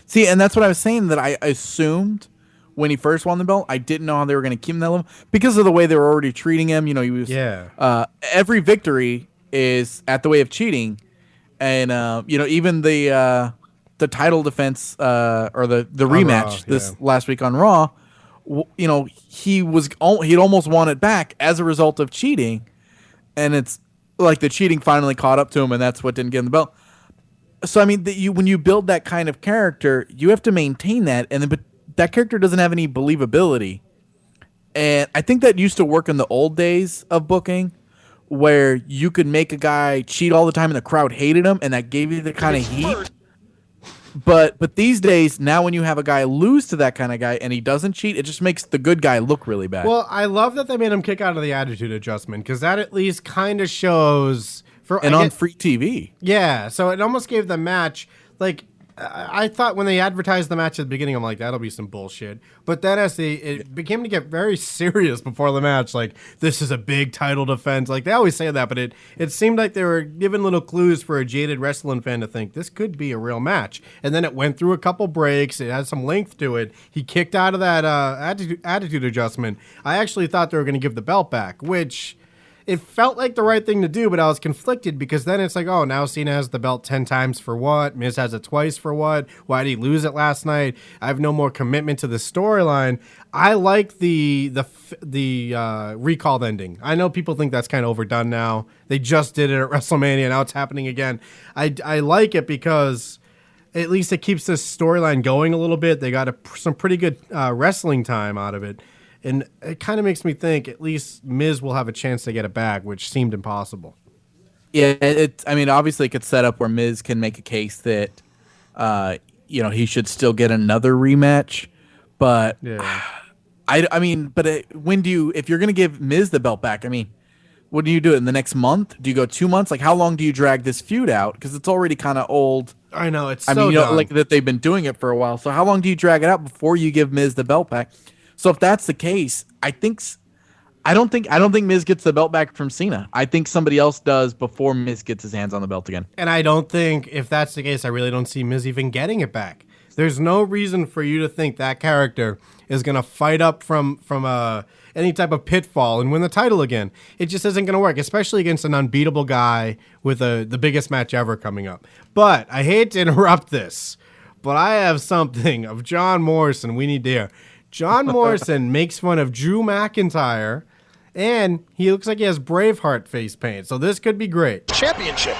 See, and that's what I was saying, that I assumed when he first won the belt, I didn't know how they were going to keep him that level because of the way they were already treating him. He was every victory is at the way of cheating, and even the title defense or the rematch last week on Raw, he'd almost won it back as a result of cheating, and it's like the cheating finally caught up to him, and that's what didn't get him the belt. So, I mean, when you build that kind of character, you have to maintain that, but that character doesn't have any believability. And I think that used to work in the old days of booking, where you could make a guy cheat all the time and the crowd hated him, and that gave you the kind of heat. But these days, now when you have a guy lose to that kind of guy and he doesn't cheat, it just makes the good guy look really bad. Well, I love that they made him kick out of the attitude adjustment, because that at least kind of shows... on free TV. Yeah, so it almost gave the match, like, I thought when they advertised the match at the beginning, I'm like, that'll be some bullshit. But then as it became to get very serious before the match, like, this is a big title defense. Like, they always say that, but it seemed like they were giving little clues for a jaded wrestling fan to think this could be a real match. And then it went through a couple breaks. It had some length to it. He kicked out of that attitude adjustment. I actually thought they were going to give the belt back, which... It felt like the right thing to do, but I was conflicted because then it's like, oh, now Cena has the belt 10 times for what? Miz has it twice for what? Why did he lose it last night? I have no more commitment to the storyline. I like the recalled ending. I know people think that's kind of overdone now. They just did it at WrestleMania. Now it's happening again. I like it because at least it keeps this storyline going a little bit. They got some pretty good wrestling time out of it. And it kind of makes me think at least Miz will have a chance to get it back, which seemed impossible. Yeah, obviously it could set up where Miz can make a case that, he should still get another rematch. But, if you're going to give Miz the belt back, what do you do in the next month? Do you go 2 months? Like, how long do you drag this feud out? Because it's already kind of old. I know, it's like that they've been doing it for a while. So how long do you drag it out before you give Miz the belt back? So if that's the case, I don't think Miz gets the belt back from Cena. I think somebody else does before Miz gets his hands on the belt again. And I don't think, if that's the case, I really don't see Miz even getting it back. There's no reason for you to think that character is going to fight up from any type of pitfall and win the title again. It just isn't going to work, especially against an unbeatable guy with the biggest match ever coming up. But I hate to interrupt this, but I have something of John Morrison we need to hear. John Morrison makes fun of Drew McIntyre, and he looks like he has Braveheart face paint, so this could be great. Championship.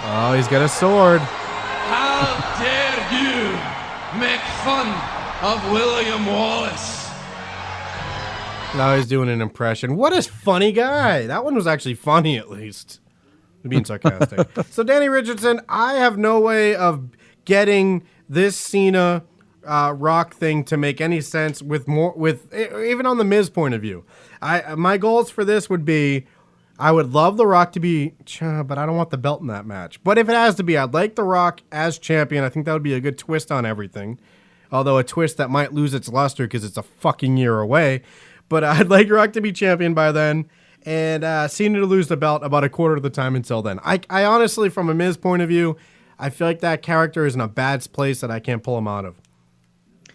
Oh, he's got a sword. How How dare you make fun of William Wallace? Now he's doing an impression. What a funny guy. That one was actually funny, at least. I'm being sarcastic. So, Danny Richardson, I have no way of getting this Cena Rock thing to make any sense with even on the Miz point of view. My goals for this would be, I would love The Rock to be, but I don't want the belt in that match. But if it has to be, I'd like The Rock as champion. I think that would be a good twist on everything. Although a twist that might lose its luster because it's a fucking year away. But I'd like Rock to be champion by then, and Cena to lose the belt about a quarter of the time until then. I honestly, from a Miz point of view, I feel like that character is in a bad place that I can't pull him out of.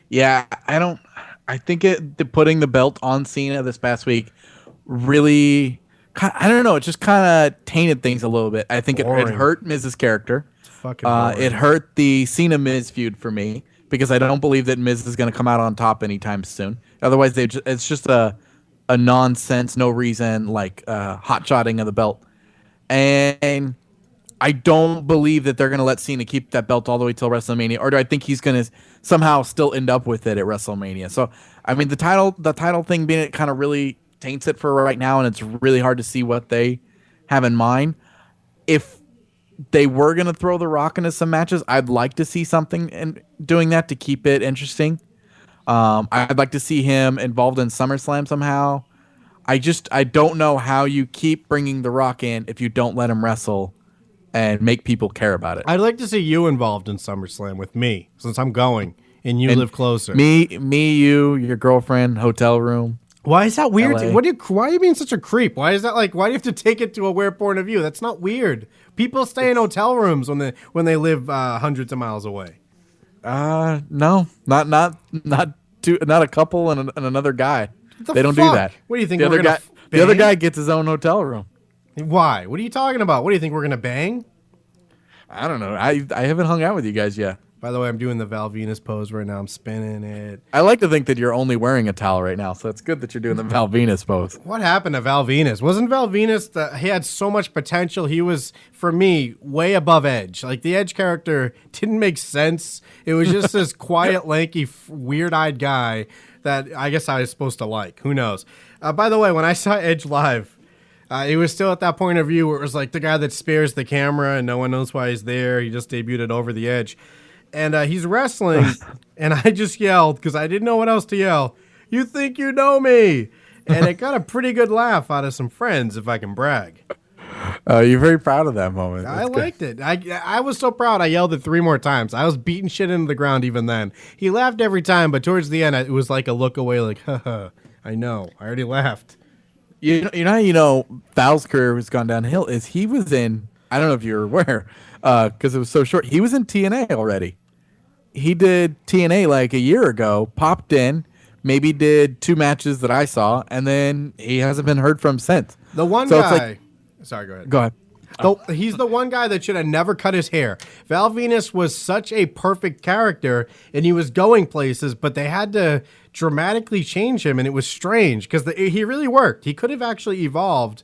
Yeah, I think putting the belt on Cena this past week really, I don't know, it just kind of tainted things a little bit. I think it hurt Miz's character. It's fucking boring. It hurt the Cena-Miz feud for me, because I don't believe that Miz is going to come out on top anytime soon. Otherwise, it's just a nonsense, no reason, like hot-shotting of the belt. And I don't believe that they're going to let Cena keep that belt all the way till WrestleMania, or do I think he's going to somehow still end up with it at WrestleMania? So, I mean, the title thing being it kind of really taints it for right now, and it's really hard to see what they have in mind. If they were going to throw The Rock into some matches, I'd like to see something in doing that to keep it interesting. I'd like to see him involved in SummerSlam somehow. I don't know how you keep bringing The Rock in if you don't let him wrestle and make people care about it. I'd like to see you involved in SummerSlam with me, since I'm going and you live closer. Me, you, your girlfriend, hotel room. Why is that weird? LA. Why are you being such a creep? Why is that like? Why do you have to take it to a weird point of view? That's not weird. People stay in hotel rooms when they live hundreds of miles away. No, not a couple and another guy. They don't do that. What do you think? The other guy gets his own hotel room. Why? What are you talking about? What do you think we're gonna bang? I don't know. I haven't hung out with you guys yet. By the way, I'm doing the Val Venus pose right now. I'm spinning it. I like to think that you're only wearing a towel right now, so it's good that you're doing the Val Venus pose. What happened to Val Venus? Wasn't Val Venus, he had so much potential. He was, for me, way above Edge. Like, the Edge character didn't make sense. It was just this quiet, lanky, weird-eyed guy that I guess I was supposed to like. Who knows? By the way, when I saw Edge live, he was still at that point of view where it was like the guy that spares the camera and no one knows why he's there. He just debuted Over the Edge. And he's wrestling, and I just yelled, because I didn't know what else to yell, "You think you know me?" And it got a pretty good laugh out of some friends, if I can brag. You're very proud of that moment. I liked it. I was so proud I yelled it 3 more times. I was beating shit into the ground even then. He laughed every time, but towards the end, it was like a look away, like, haha, I know. I already laughed. You know, Val's career has gone downhill. He was in, I don't know if you're aware, because it was so short. He was in TNA already. He did TNA like a year ago, popped in, maybe did 2 matches that I saw, and then he hasn't been heard from since. The one guy... Sorry, go ahead. Go ahead. He's the one guy that should have never cut his hair. Val Venus was such a perfect character, and he was going places, but they had to dramatically change him, and it was strange, because he really worked. He could have actually evolved...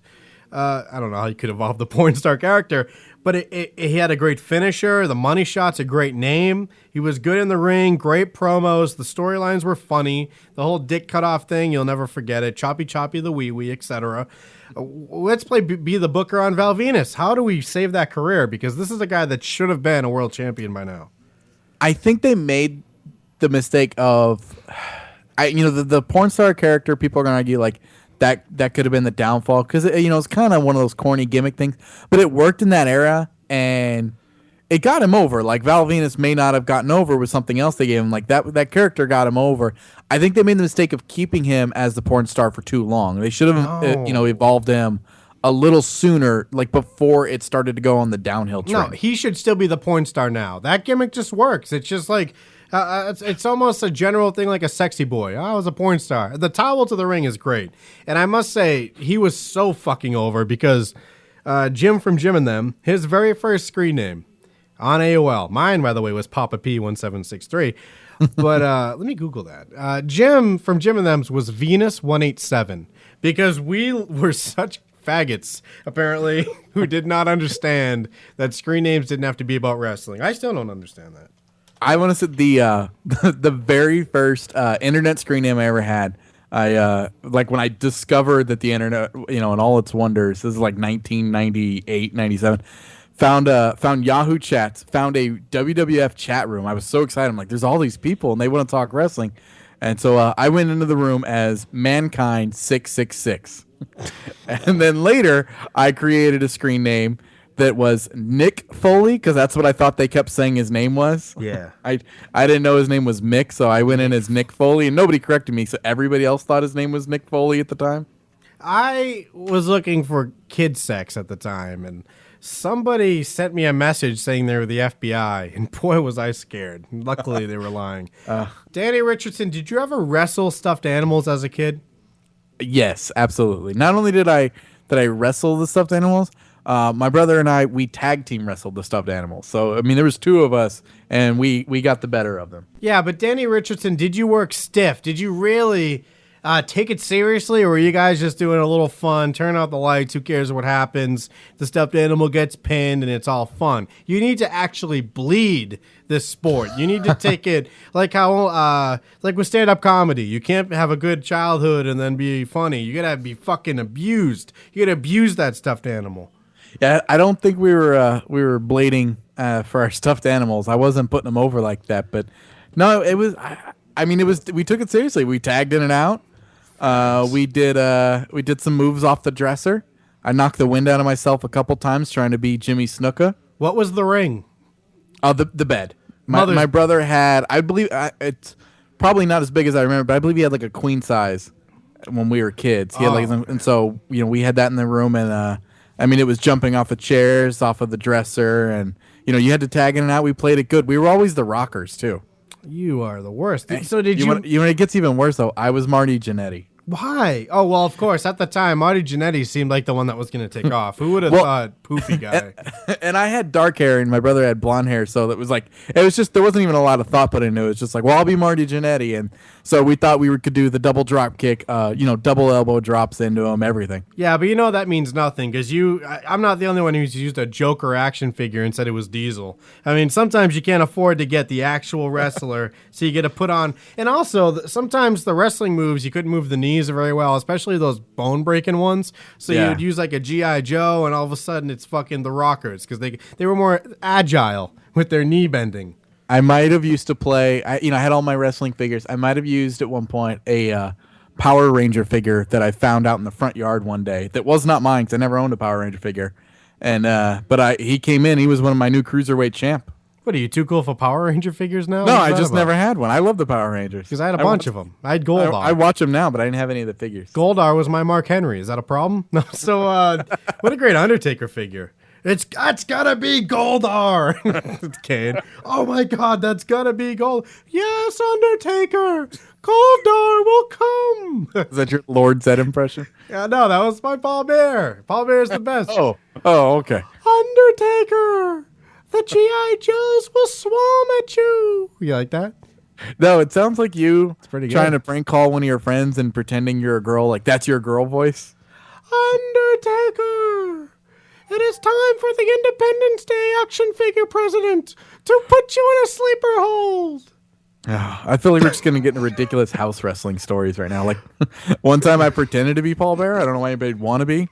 I don't know how he could evolve the porn star character, but he had a great finisher. The money shot's a great name. He was good in the ring, great promos. The storylines were funny. The whole dick cutoff thing, you'll never forget it. Choppy choppy the wee wee, etc. Let's play be the booker on Val Venus. How do we save that career? Because this is a guy that should have been a world champion by now. I think they made the mistake of, the porn star character. People are gonna argue like, that could have been the downfall, because it's kind of one of those corny gimmick things, but it worked in that era and it got him over. Like, Val Venus may not have gotten over with something else they gave him. Like, that character got him over. I think they made the mistake of keeping him as the porn star for too long. They should have evolved him a little sooner, like before it started to go on the downhill trend. No, he should still be the porn star now. That gimmick just works. It's just like it's almost a general thing, like a sexy boy. I was a porn star. The towel to the ring is great. And I must say, he was so fucking over, because Jim from Jim and Them, his very first screen name on AOL, mine, by the way, was Papa P1763. But let me Google that. Jim from Jim and Them's was Venus 187, because we were such faggots, apparently, who did not understand that screen names didn't have to be about wrestling. I still don't understand that. I want to say the very first internet screen name I ever had. I like when I discovered that the internet, and all its wonders. This is like 1998, 97. Found Yahoo Chats, found a WWF chat room. I was so excited. I'm like, there's all these people and they want to talk wrestling. And so I went into the room as Mankind 666. And then later I created a screen name that was Nick Foley, because that's what I thought they kept saying his name was. Yeah. I didn't know his name was Mick, so I went in as Nick Foley, and nobody corrected me, so everybody else thought his name was Nick Foley at the time. I was looking for kid sex at the time, and somebody sent me a message saying they were the FBI, and boy, was I scared. Luckily, they were lying. Danny Richardson, did you ever wrestle stuffed animals as a kid? Yes, absolutely. Not only did I wrestle the stuffed animals, my brother and we tag team wrestled the stuffed animals. So, I mean, there was two of us, and we got the better of them. Yeah, but Danny Richardson, did you work stiff? Did you really take it seriously, or were you guys just doing a little fun, turn out the lights, who cares what happens, the stuffed animal gets pinned, and it's all fun? You need to actually bleed this sport. You need to take it like how, like with stand-up comedy. You can't have a good childhood and then be funny. You gotta be fucking abused. You gotta abuse that stuffed animal. Yeah, I don't think we were blading for our stuffed animals. I wasn't putting them over like that, but no, it was. I mean, it was. We took it seriously. We tagged in and out. We did some moves off the dresser. I knocked the wind out of myself a couple times trying to be Jimmy Snuka. What was the ring? Oh, the bed. My brother had. I believe it's probably not as big as I remember, but I believe he had like a queen size when we were kids. He had and so we had that in the room, and I mean, it was jumping off of chairs, off of the dresser, and you had to tag in and out. We played it good. We were always the rockers too. You are the worst. So did you? It gets even worse though. I was Marty Jannetty. Why? Oh, well, of course. At the time, Marty Jannetty seemed like the one that was going to take off. Who would have thought poofy guy? And I had dark hair, and my brother had blonde hair, so it was just, there wasn't even a lot of thought put into it. It was just like, well, I'll be Marty Jannetty, and so we thought we could do the double drop kick, double elbow drops into him, everything. Yeah, but that means nothing, because I'm not the only one who's used a Joker action figure and said it was Diesel. I mean, sometimes you can't afford to get the actual wrestler, so you get to put on, and also, sometimes the wrestling moves, you couldn't move the knees very well, especially those bone-breaking ones, so you would use like a G.I. Joe, and all of a sudden it's fucking the Rockers, because they were more agile with their knee bending. I might have used to play, I had all my wrestling figures. I might have used at one point a Power Ranger figure that I found out in the front yard one day that was not mine because I never owned a Power Ranger figure. And but he came in, he was one of my new cruiserweight champ. What, are you too cool for Power Ranger figures now? No, I just never had one. I love the Power Rangers. Because I had a bunch of them. I had Goldar. I watch them now, but I didn't have any of the figures. Goldar was my Mark Henry. Is that a problem? No. So what a great Undertaker figure. It's gotta be Goldar. It's Kane. Oh my God, that's gotta be Gold. Yes, Undertaker. Goldar will come. Is that your Lord Zed impression? Yeah, no, that was my Paul Bear. Paul Bear's the best. Oh, okay. Undertaker. The G.I. Joes will swarm at you. You like that? No, it sounds like you pretty good. Trying to prank call one of your friends and pretending you're a girl. Like, that's your girl voice. Undertaker. It is time for the Independence Day action figure president to put you in a sleeper hold. I feel like we're just going to get into ridiculous house wrestling stories right now. Like, one time I pretended to be Paul Bear. I don't know why anybody'd want to be.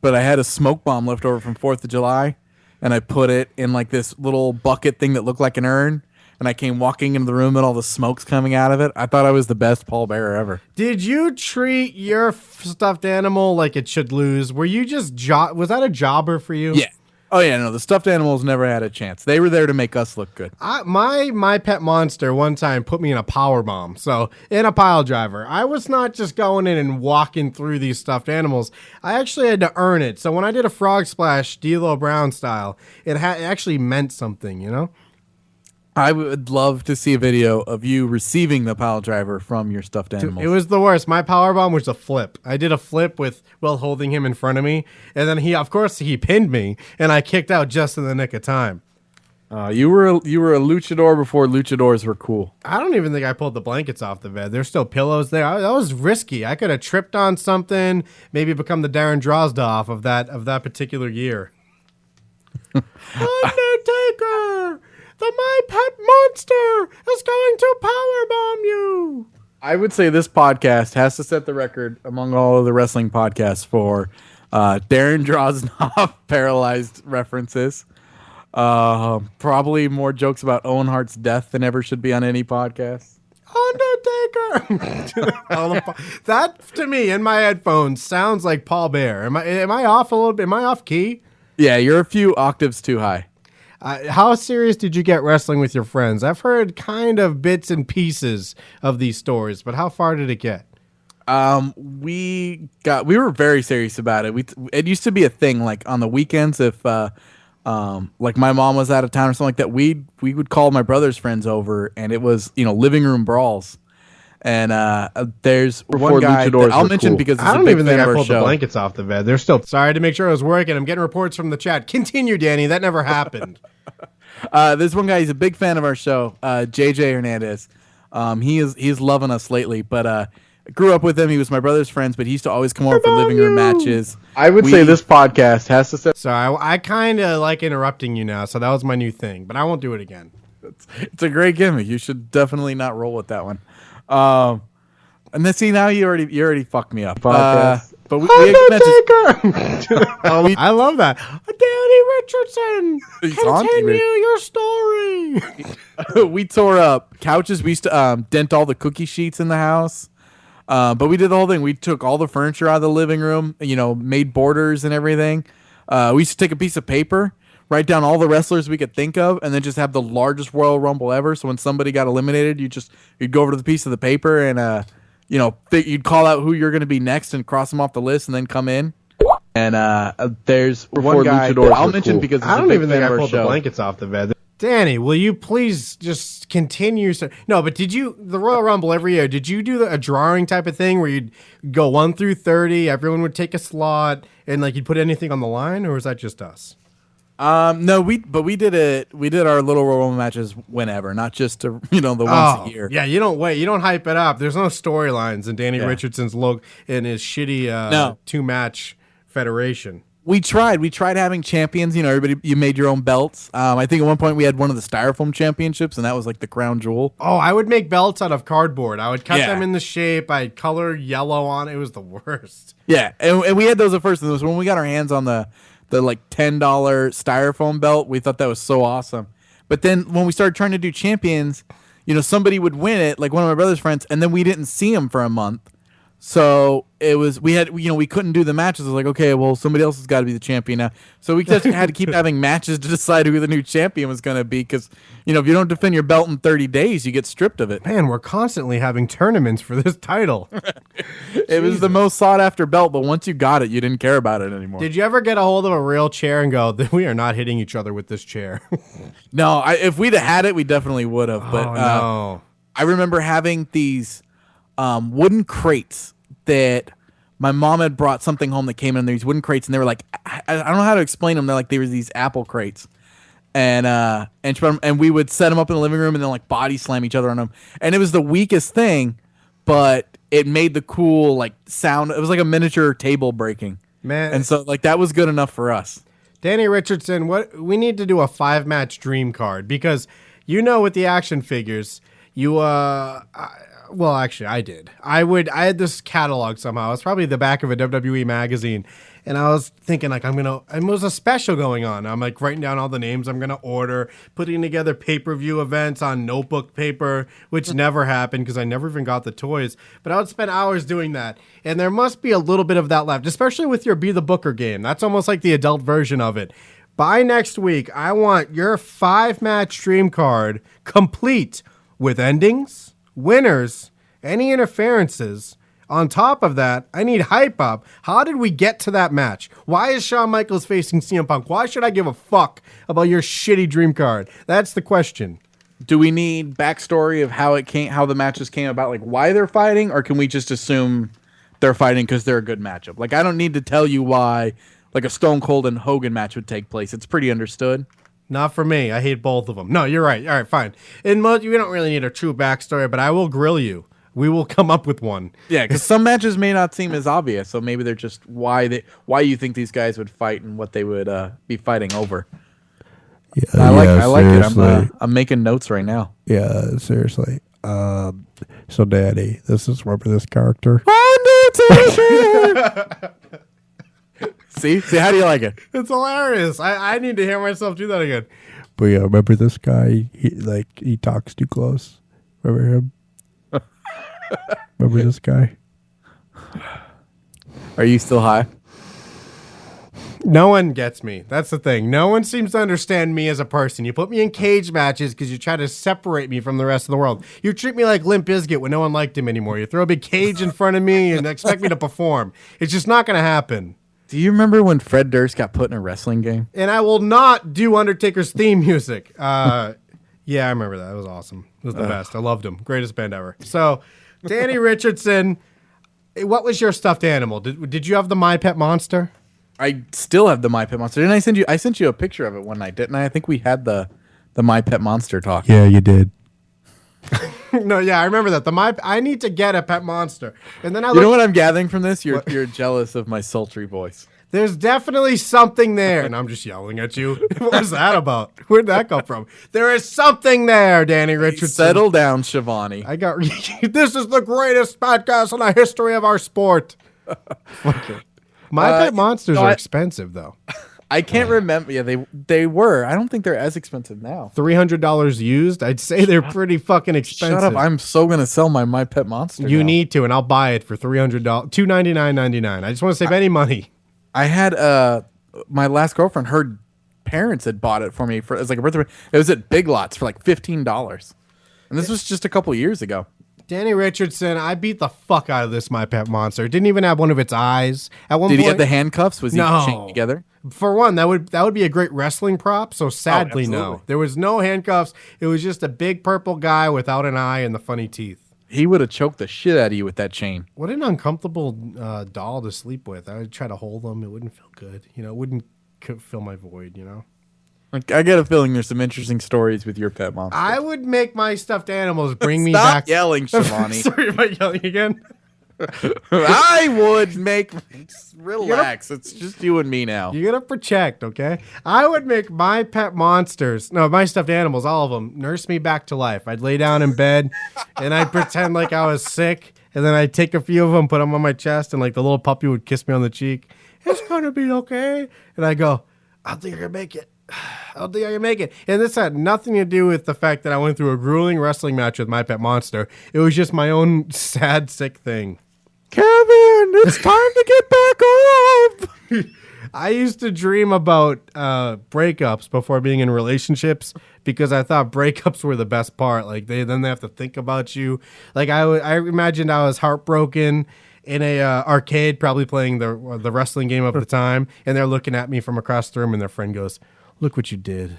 But I had a smoke bomb left over from 4th of July. And I put it in like this little bucket thing that looked like an urn. And I came walking into the room and all the smoke's coming out of it. I thought I was the best Paul Bearer ever. Did you treat your stuffed animal like it should lose? Were you just was that a jobber for you? Yeah. Oh yeah, no, the stuffed animals never had a chance. They were there to make us look good. My pet monster one time put me in a power bomb. So in a pile driver, I was not just going in and walking through these stuffed animals. I actually had to earn it. So when I did a frog splash, D'Lo Brown style, it actually meant something, you know. I would love to see a video of you receiving the pile driver from your stuffed animals. It was the worst. My power bomb was a flip. I did a flip with Will holding him in front of me, and then he pinned me, and I kicked out just in the nick of time. You were a luchador before luchadors were cool. I don't even think I pulled the blankets off the bed. There's still pillows there. That was risky. I could have tripped on something, maybe become the Darren Drozdov of that particular year. Undertaker, the My Pet Monster is going to powerbomb you. I would say this podcast has to set the record among all of the wrestling podcasts for Darren Drozdov paralyzed references. Probably more jokes about Owen Hart's death than ever should be on any podcast. Undertaker. That to me in my headphones sounds like Paul Bear. Am I off a little bit? Am I off key? Yeah, you're a few octaves too high. How serious did you get wrestling with your friends? I've heard kind of bits and pieces of these stories, but how far did it get? We were very serious about it. It used to be a thing, like on the weekends, if like my mom was out of town or something like that, we would call my brother's friends over, and it was living room brawls. And there's one guy that I'll mention because I don't even think I pulled the blankets off the bed. They're still sorry to make sure I was working. I'm getting reports from the chat. Continue, Danny. That never happened. There's one guy. He's a big fan of our show, JJ Hernandez. He's loving us lately, but I grew up with him. He was my brother's friends, but he used to always come over for living room matches. I would say this podcast has to. Sorry, I kind of like interrupting you now, so that was my new thing, but I won't do it again. It's a great gimmick. You should definitely not roll with that one. And then see, now you already fucked me up. But we I love that. Danny Richardson, continue your story. We tore up couches. We used to dent all the cookie sheets in the house. But we did the whole thing. We took all the furniture out of the living room, made borders and everything. We used to take a piece of paper, write down all the wrestlers we could think of, and then just have the largest Royal Rumble ever. So when somebody got eliminated, you'd go over to the piece of the paper and you'd call out who you're going to be next and cross them off the list and then come in. And there's one guy that I'll mention because I don't even think I pulled the blankets off the bed. Danny, will you please just continue? No, but the Royal Rumble every year, did you do a drawing type of thing where you'd go 1 through 30, everyone would take a slot, and you'd put anything on the line, or was that just us? No, we did it. We did our little Royal Rumble matches whenever, not just to the once a year. Yeah, you don't wait. You don't hype it up. There's no storylines in Danny Richardson's look in his shitty 2-match federation. We tried having champions. Everybody, you made your own belts. I think at one point we had one of the styrofoam championships, and that was like the crown jewel. Oh, I would make belts out of cardboard. I would cut them in the shape. I'd color yellow on it. It was the worst. Yeah, and we had those at first. And it was when we got our hands on the like $10 styrofoam belt. We thought that was so awesome. But then when we started trying to do champions, somebody would win it, like one of my brother's friends, and then we didn't see him for a month. So we couldn't do the matches. It was like, okay, well, somebody else has got to be the champion now. So we just had to keep having matches to decide who the new champion was going to be. Because, if you don't defend your belt in 30 days, you get stripped of it. Man, we're constantly having tournaments for this title. It was the most sought after belt, but once you got it, you didn't care about it anymore. Did you ever get a hold of a real chair and go, we are not hitting each other with this chair? No, if we'd have had it, we definitely would have. But no. I remember having these wooden crates that my mom had brought something home that came in these wooden crates, and they were like, I don't know how to explain them. They're like, they were these apple crates, and we would set them up in the living room and then body slam each other on them, and it was the weakest thing, but it made the cool sound. It was like a miniature table breaking, man, and so that was good enough for us. Danny Richardson, we need to do a 5-match dream card because with the action figures, well, actually, I did. I had this catalog somehow. It's probably the back of a WWE magazine. And I was thinking, it was a special going on. I'm writing down all the names I'm going to order, putting together pay-per-view events on notebook paper, which never happened because I never even got the toys. But I would spend hours doing that. And there must be a little bit of that left, especially with your Be the Booker game. That's almost like the adult version of it. By next week, I want your 5-match dream card complete with endings, winners, any interferences. On top of that, I need hype up. How did we get to that match? Why is Shawn Michaels facing CM Punk? Why should I give a fuck about your shitty dream card? That's the question. Do we need backstory of how the matches came about, why they're fighting, or can we just assume they're fighting because they're a good matchup? I don't need to tell you why a Stone Cold and Hogan match would take place. It's pretty understood. Not for me. I hate both of them. No, you're right. All right, fine. In most, you don't really need a true backstory, but I will grill you. We will come up with one. Yeah, because some matches may not seem as obvious, so maybe they're just why you think these guys would fight and what they would be fighting over. Yeah, I like it. I'm making notes right now. Yeah, seriously. So, Danny, remember this character? See, how do you like it? It's hilarious. I need to hear myself do that again. But yeah, remember this guy? He talks too close. Remember him? Remember this guy? Are you still high? No one gets me. That's the thing. No one seems to understand me as a person. You put me in cage matches because you try to separate me from the rest of the world. You treat me like Limp Bizkit when no one liked him anymore. You throw a big cage in front of me and expect me to perform. It's just not going to happen. Do you remember when Fred Durst got put in a wrestling game? And I will not do Undertaker's theme music. Yeah, I remember that. It was awesome. It was the best. I loved him. Greatest band ever. So, Danny Richardson, what was your stuffed animal? Did you have the My Pet Monster? I still have the My Pet Monster. Didn't I send you? I sent you a picture of it one night, didn't I? I think we had the My Pet Monster talk. Yeah, you did. No, yeah, I remember that. I need to get a pet monster. And then you know what I'm gathering from this? You're jealous of my sultry voice. There's definitely something there. And I'm just yelling at you. What was that about? Where'd that come from? There is something there, Danny Richardson. Settle down, Shivani. This is the greatest podcast in the history of our sport. My Pet Monsters are expensive, though. I can't remember. Yeah, they were. I don't think they're as expensive now. $300 used? I'd say they're pretty fucking expensive. Shut up. I'm so going to sell my Pet Monster You now. need to, and I'll buy it for $300. $299.99. I just want to save any money. I had my last girlfriend, her parents had bought it for me as like a birthday. It was at Big Lots for like $15. And this was just a couple years ago. Danny Richardson, I beat the fuck out of this My Pet Monster. It didn't even have one of its eyes. At one Did point, he have the handcuffs? Was he chained together? For one, that would be a great wrestling prop. So sadly, no. There was no handcuffs. It was just a big purple guy without an eye and the funny teeth. He would have choked the shit out of you with that chain. What an uncomfortable doll to sleep with. I would try to hold them. It wouldn't feel good. It wouldn't fill my void, I get a feeling there's some interesting stories with your pet monster. I would make my stuffed animals bring me back. Stop yelling, Shivani. Sorry, am I yelling again? I would make... Just relax. It's just you and me now. You gotta project, okay? I would make my pet monsters, my stuffed animals, all of them, nurse me back to life. I'd lay down in bed, and I'd pretend like I was sick, and then I'd take a few of them, put them on my chest, and like the little puppy would kiss me on the cheek. It's gonna be okay. And I go, I think I can make it. I don't think I can make it. And this had nothing to do with the fact that I went through a grueling wrestling match with my pet monster. It was just my own sad, sick thing. Kevin, it's time to get back up. I used to dream about breakups before being in relationships because I thought breakups were the best part. Like they have to think about you. Like I imagined I was heartbroken in a arcade, probably playing the wrestling game of the time, and they're looking at me from across the room, and their friend goes, "Look what you did,"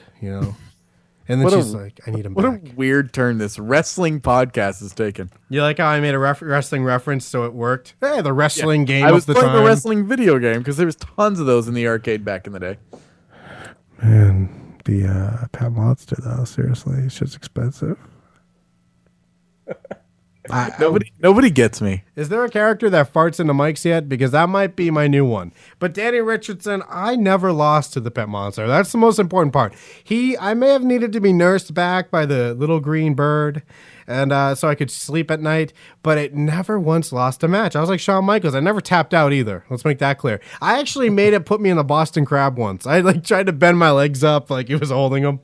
And then she's like, "I need him back." What a weird turn this wrestling podcast is taking. You like how I made a wrestling reference so it worked? Hey, the wrestling game of the time. I was playing the wrestling video game because there was tons of those in the arcade back in the day. Man, the Pet Monster, though, seriously, it's just expensive. Nobody gets me. Is there a character that farts into mics yet? Because that might be my new one. But Danny Richardson, I never lost to the Pet Monster. That's the most important part. I may have needed to be nursed back by the little green bird, and so I could sleep at night, but it never once lost a match. I was like Shawn Michaels. I never tapped out either. Let's make that clear. I actually made it put me in the Boston Crab once. I tried to bend my legs up like it was holding them.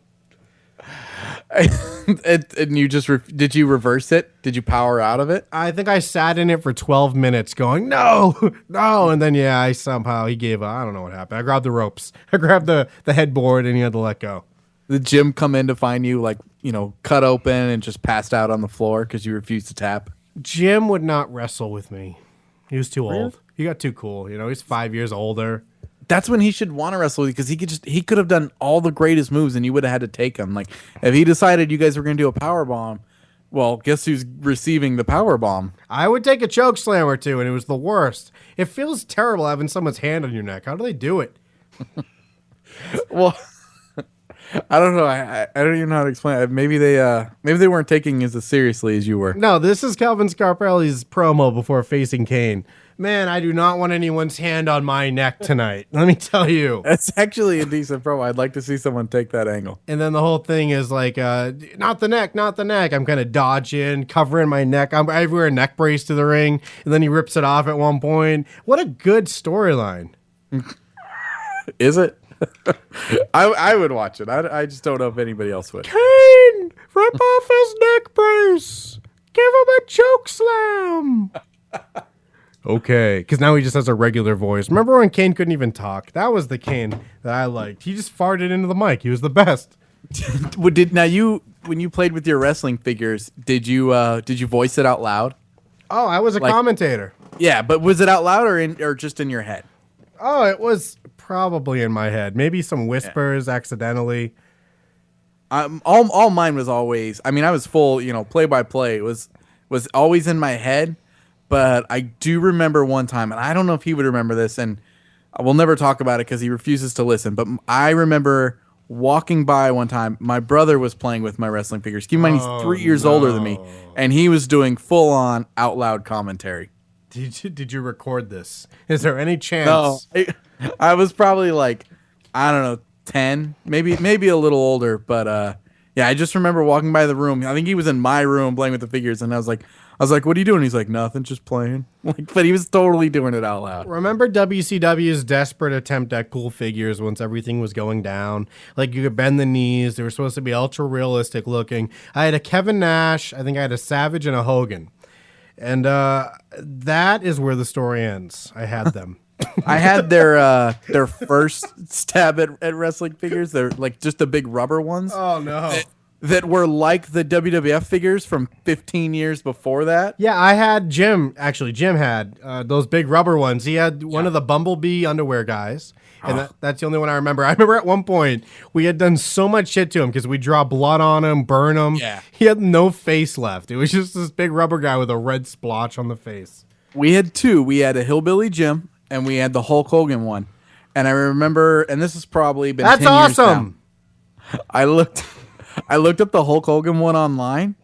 And you just did you reverse it? Did you power out of it? I think I sat in it for 12 minutes going, no, and then he gave up. I don't know what happened. I grabbed the ropes. I grabbed the headboard and he had to let go. Did Jim come in to find you cut open and just passed out on the floor because you refused to tap? Jim would not wrestle with me. He was too old. He got too cool. He's 5 years older. That's when he should want to wrestle because he could have done all the greatest moves and you would have had to take him. Like if he decided you guys were going to do a power bomb, well, guess who's receiving the power bomb? I would take a choke slam or two, and it was the worst. It feels terrible having someone's hand on your neck. How do they do it? Well, I don't know. I don't even know how to explain it. Maybe they weren't taking it as seriously as you were. No, this is Calvin Scarpelli's promo before facing Kane. Man, I do not want anyone's hand on my neck tonight. Let me tell you. That's actually a decent promo. I'd like to see someone take that angle. And then the whole thing is like, not the neck, not the neck. I'm kind of dodging, covering my neck. I wear a neck brace to the ring, and then he rips it off at one point. What a good storyline. Is it? I would watch it. I just don't know if anybody else would. Kane, rip off his neck brace. Give him a choke slam. Okay, because now he just has a regular voice. Remember when Kane couldn't even talk? That was the Kane that I liked. He just farted into the mic. He was the best. When you played with your wrestling figures, did you voice it out loud? Oh, I was a commentator. Yeah, but was it out loud or just in your head? Oh, it was probably in my head. Maybe some whispers accidentally. All mine was always. I mean, I was full. Play by play was always in my head. But I do remember one time, and I don't know if he would remember this, and we'll never talk about it because he refuses to listen. But I remember walking by one time. My brother was playing with my wrestling figures. Keep in mind, he's 3 years older than me, and he was doing full-on out loud commentary. Did you record this? Is there any chance? No, I was probably like, I don't know, 10, maybe a little older. But yeah, I just remember walking by the room. I think he was in my room playing with the figures, and I was like, what are you doing? He's like, nothing, just playing. But he was totally doing it out loud. Remember WCW's desperate attempt at cool figures once everything was going down? Like you could bend the knees. They were supposed to be ultra realistic looking. I had a Kevin Nash. I think I had a Savage and a Hogan. And that is where the story ends. I had them. I had their first stab at wrestling figures. They're like just the big rubber ones. Oh, no. That were like the WWF figures from 15 years before that. Yeah, I had Jim. Actually, Jim had those big rubber ones. He had one of the Bumblebee underwear guys. And that's the only one I remember. I remember at one point we had done so much shit to him because we draw blood on him, burn him. Yeah. He had no face left. It was just this big rubber guy with a red splotch on the face. We had two. We had a Hillbilly Jim and we had the Hulk Hogan one. And I remember, and this has probably been 10 years awesome. now. I looked up the Hulk Hogan one online.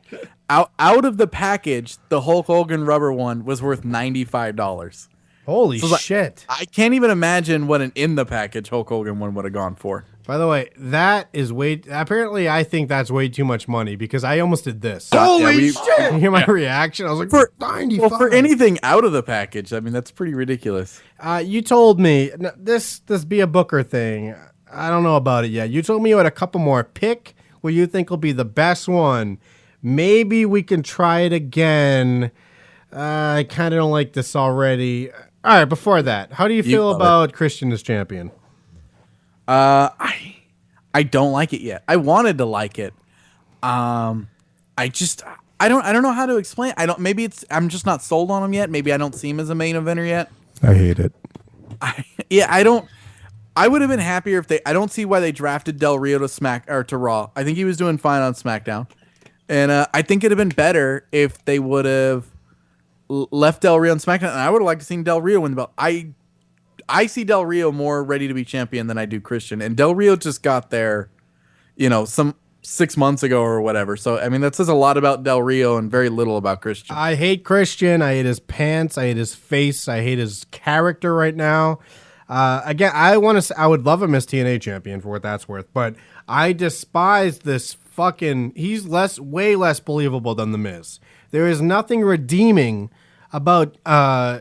Out of the package, the Hulk Hogan rubber one was worth $95. Holy shit. I can't even imagine what an in the package Hulk Hogan one would have gone for. By the way, that is apparently I think that's way too much money because I almost did this. Holy shit. You hear my reaction? I was like, for 95. Well, for anything out of the package, I mean, that's pretty ridiculous. You told me, this be a Booker thing. I don't know about it yet. You told me you had a couple more. Pick what you think will be the best one. Maybe we can try it again. I kind of don't like this already. All right, before that, how do you feel about Christian as champion? I don't like it yet. I wanted to like it. I don't know how to explain. I'm just not sold on him yet. Maybe I don't see him as a main eventer yet. I hate it. I would have been happier if I don't see why they drafted Del Rio to Raw. I think he was doing fine on SmackDown. And I think it'd have been better if they would have left Del Rio on SmackDown. And I would have liked to see Del Rio win the belt. I see Del Rio more ready to be champion than I do Christian. And Del Rio just got there, some 6 months ago or whatever. So, I mean, that says a lot about Del Rio and very little about Christian. I hate Christian. I hate his pants. I hate his face. I hate his character right now. Again, I would love him as TNA champion for what that's worth, but I despise this he's way less believable than The Miz. There is nothing redeeming about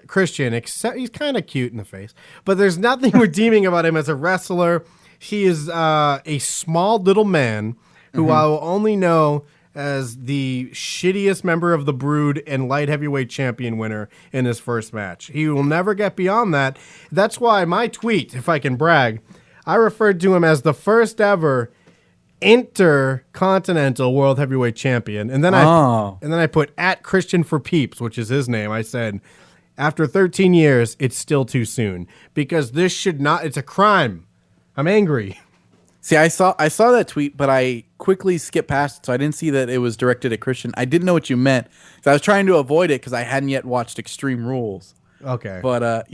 Christian, except he's kind of cute in the face, but there's nothing redeeming about him as a wrestler. He is a small little man who I will only know as the shittiest member of the Brood and light heavyweight champion winner in his first match. He will never get beyond that. That's why my tweet, if I can brag, I referred to him as the first ever Intercontinental World Heavyweight Champion. And then I put at Christian for Peeps, which is his name. I said, after 13 years, it's still too soon because this should not, it's a crime. I'm angry. See, I saw that tweet, but I quickly skipped past it, so I didn't see that it was directed at Christian. I didn't know what you meant. So I was trying to avoid it because I hadn't yet watched Extreme Rules. Okay. But, I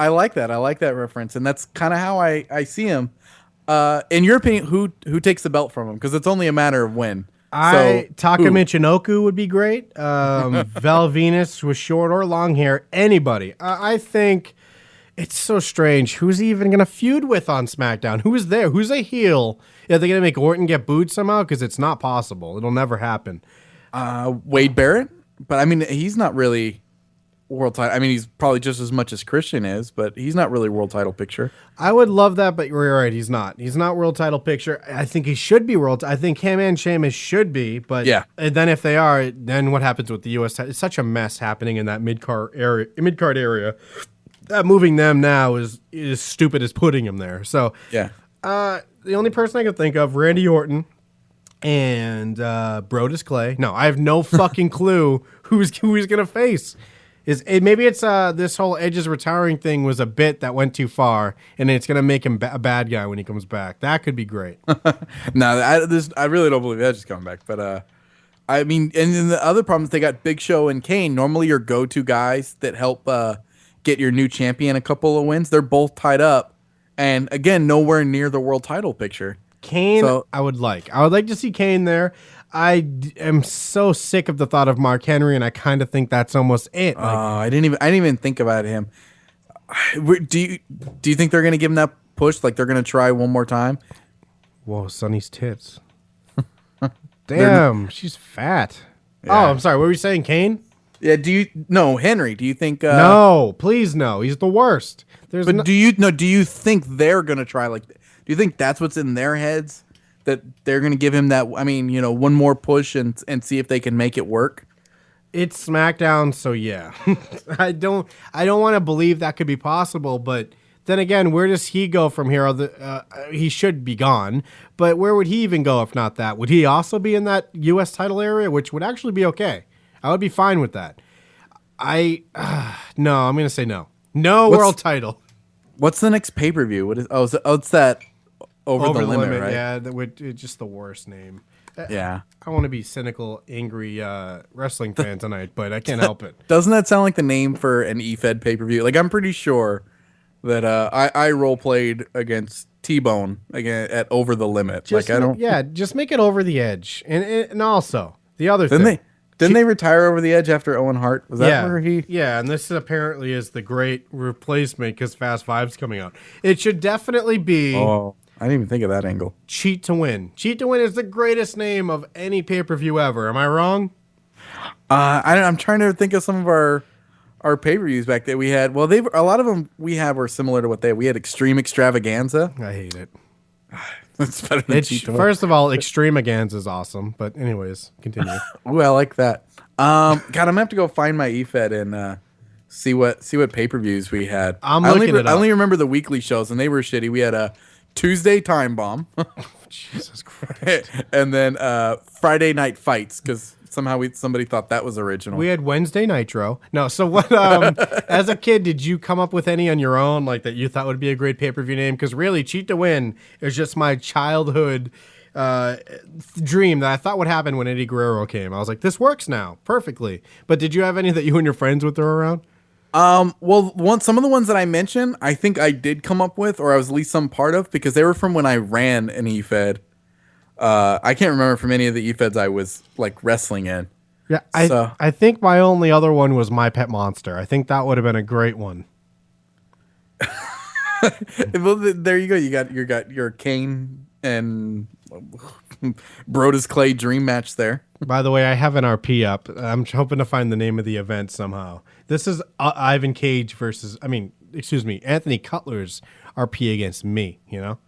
like that. I like that reference, and that's kind of how I see him. In your opinion, who takes the belt from him? Because it's only a matter of when. Taka Michinoku would be great. Val Venus with short or long hair. Anybody. I think it's so strange. Who's he even going to feud with on SmackDown? Who is there? Who's a heel? Are they going to make Orton get booed somehow? Because it's not possible. It'll never happen. Wade Barrett? But, I mean, he's not really world title. I mean, he's probably just as much as Christian is, but he's not really world title picture. I would love that, but you're right. He's not. He's not world title picture. I think he should be world. I think him and Sheamus should be, but yeah. And then if they are, then what happens with the U.S. title? It's such a mess happening in that mid-card area. Moving them now is stupid as putting him there. So yeah. The only person I can think of, Randy Orton and Brodus Clay. No, I have no fucking clue who he's gonna face. Maybe it's this whole Edge's retiring thing was a bit that went too far, and it's gonna make him a bad guy when he comes back. That could be great. No, I really don't believe Edge is coming back. But I mean, and then the other problem is they got Big Show and Kane. Normally, your go-to guys that help get your new champion a couple of wins. They're both tied up, and again, nowhere near the world title picture. Kane, so, I would like to see Kane there. I am so sick of the thought of Mark Henry, and I kind of think that's almost it. Like, I didn't even think about him. Do you think they're going to give him that push? Like they're going to try one more time? Whoa, Sonny's tits. Damn, she's fat. Yeah. Oh, I'm sorry. What were you saying, Kane? Yeah. Henry? Do you think? No, please no. He's the worst. Do you think they're going to try? Like, do you think that's what's in their heads? That they're going to give him that, I mean, one more push and see if they can make it work. It's SmackDown, so yeah. I don't want to believe that could be possible, but then again, where does he go from here? He should be gone, but where would he even go if not that? Would he also be in that U.S. title area, which would actually be okay? I would be fine with that. No, I'm going to say no. No world title. What's the next pay-per-view? It's that... Over the limit, right? Yeah, it's just the worst name. Yeah. I want to be cynical, angry wrestling fan tonight, but I can't help it. Doesn't that sound like the name for an EFED pay-per-view? Like, I'm pretty sure that I role-played against T-Bone again at Over the Limit. Just make it Over the Edge. And also, the other thing. Didn't they retire Over the Edge after Owen Hart? Was that where he... Yeah, and this apparently is the great replacement because Fast Five's coming out. It should definitely be... Oh. I didn't even think of that angle. Cheat to Win. Cheat to Win is the greatest name of any pay-per-view ever. Am I wrong? I'm trying to think of some of our pay-per-views back that we had. Well, a lot of them we had were similar to what we had. Extreme Extravaganza. I hate it. It's better than Cheat to Win. First of all, Extremaganza is awesome. But anyways, continue. Ooh, I like that. God, I'm going to have to go find my EFED and see what pay-per-views we had. I only remember the weekly shows, and they were shitty. We had a Tuesday Time Bomb. Jesus Christ. And then Friday Night Fights, because somehow somebody thought that was original. We had Wednesday Nitro. No, so what? As a kid, did you come up with any on your own, like that you thought would be a great pay-per-view name? Because really, Cheat to Win is just my childhood dream that I thought would happen when Eddie Guerrero came. I was like, this works now perfectly. But did you have any that you and your friends would throw around? Well, some of the ones that I mentioned, I think I did come up with, or I was at least some part of, because they were from when I ran an EFED. I can't remember from any of the EFEDs I was like wrestling in. Yeah, I think my only other one was My Pet Monster. I think that would have been a great one. Well, there you go. You got your Kane and Brodus Clay dream match there. By the way, I have an RP up. I'm hoping to find the name of the event somehow. This is Anthony Cutler's RP against me, All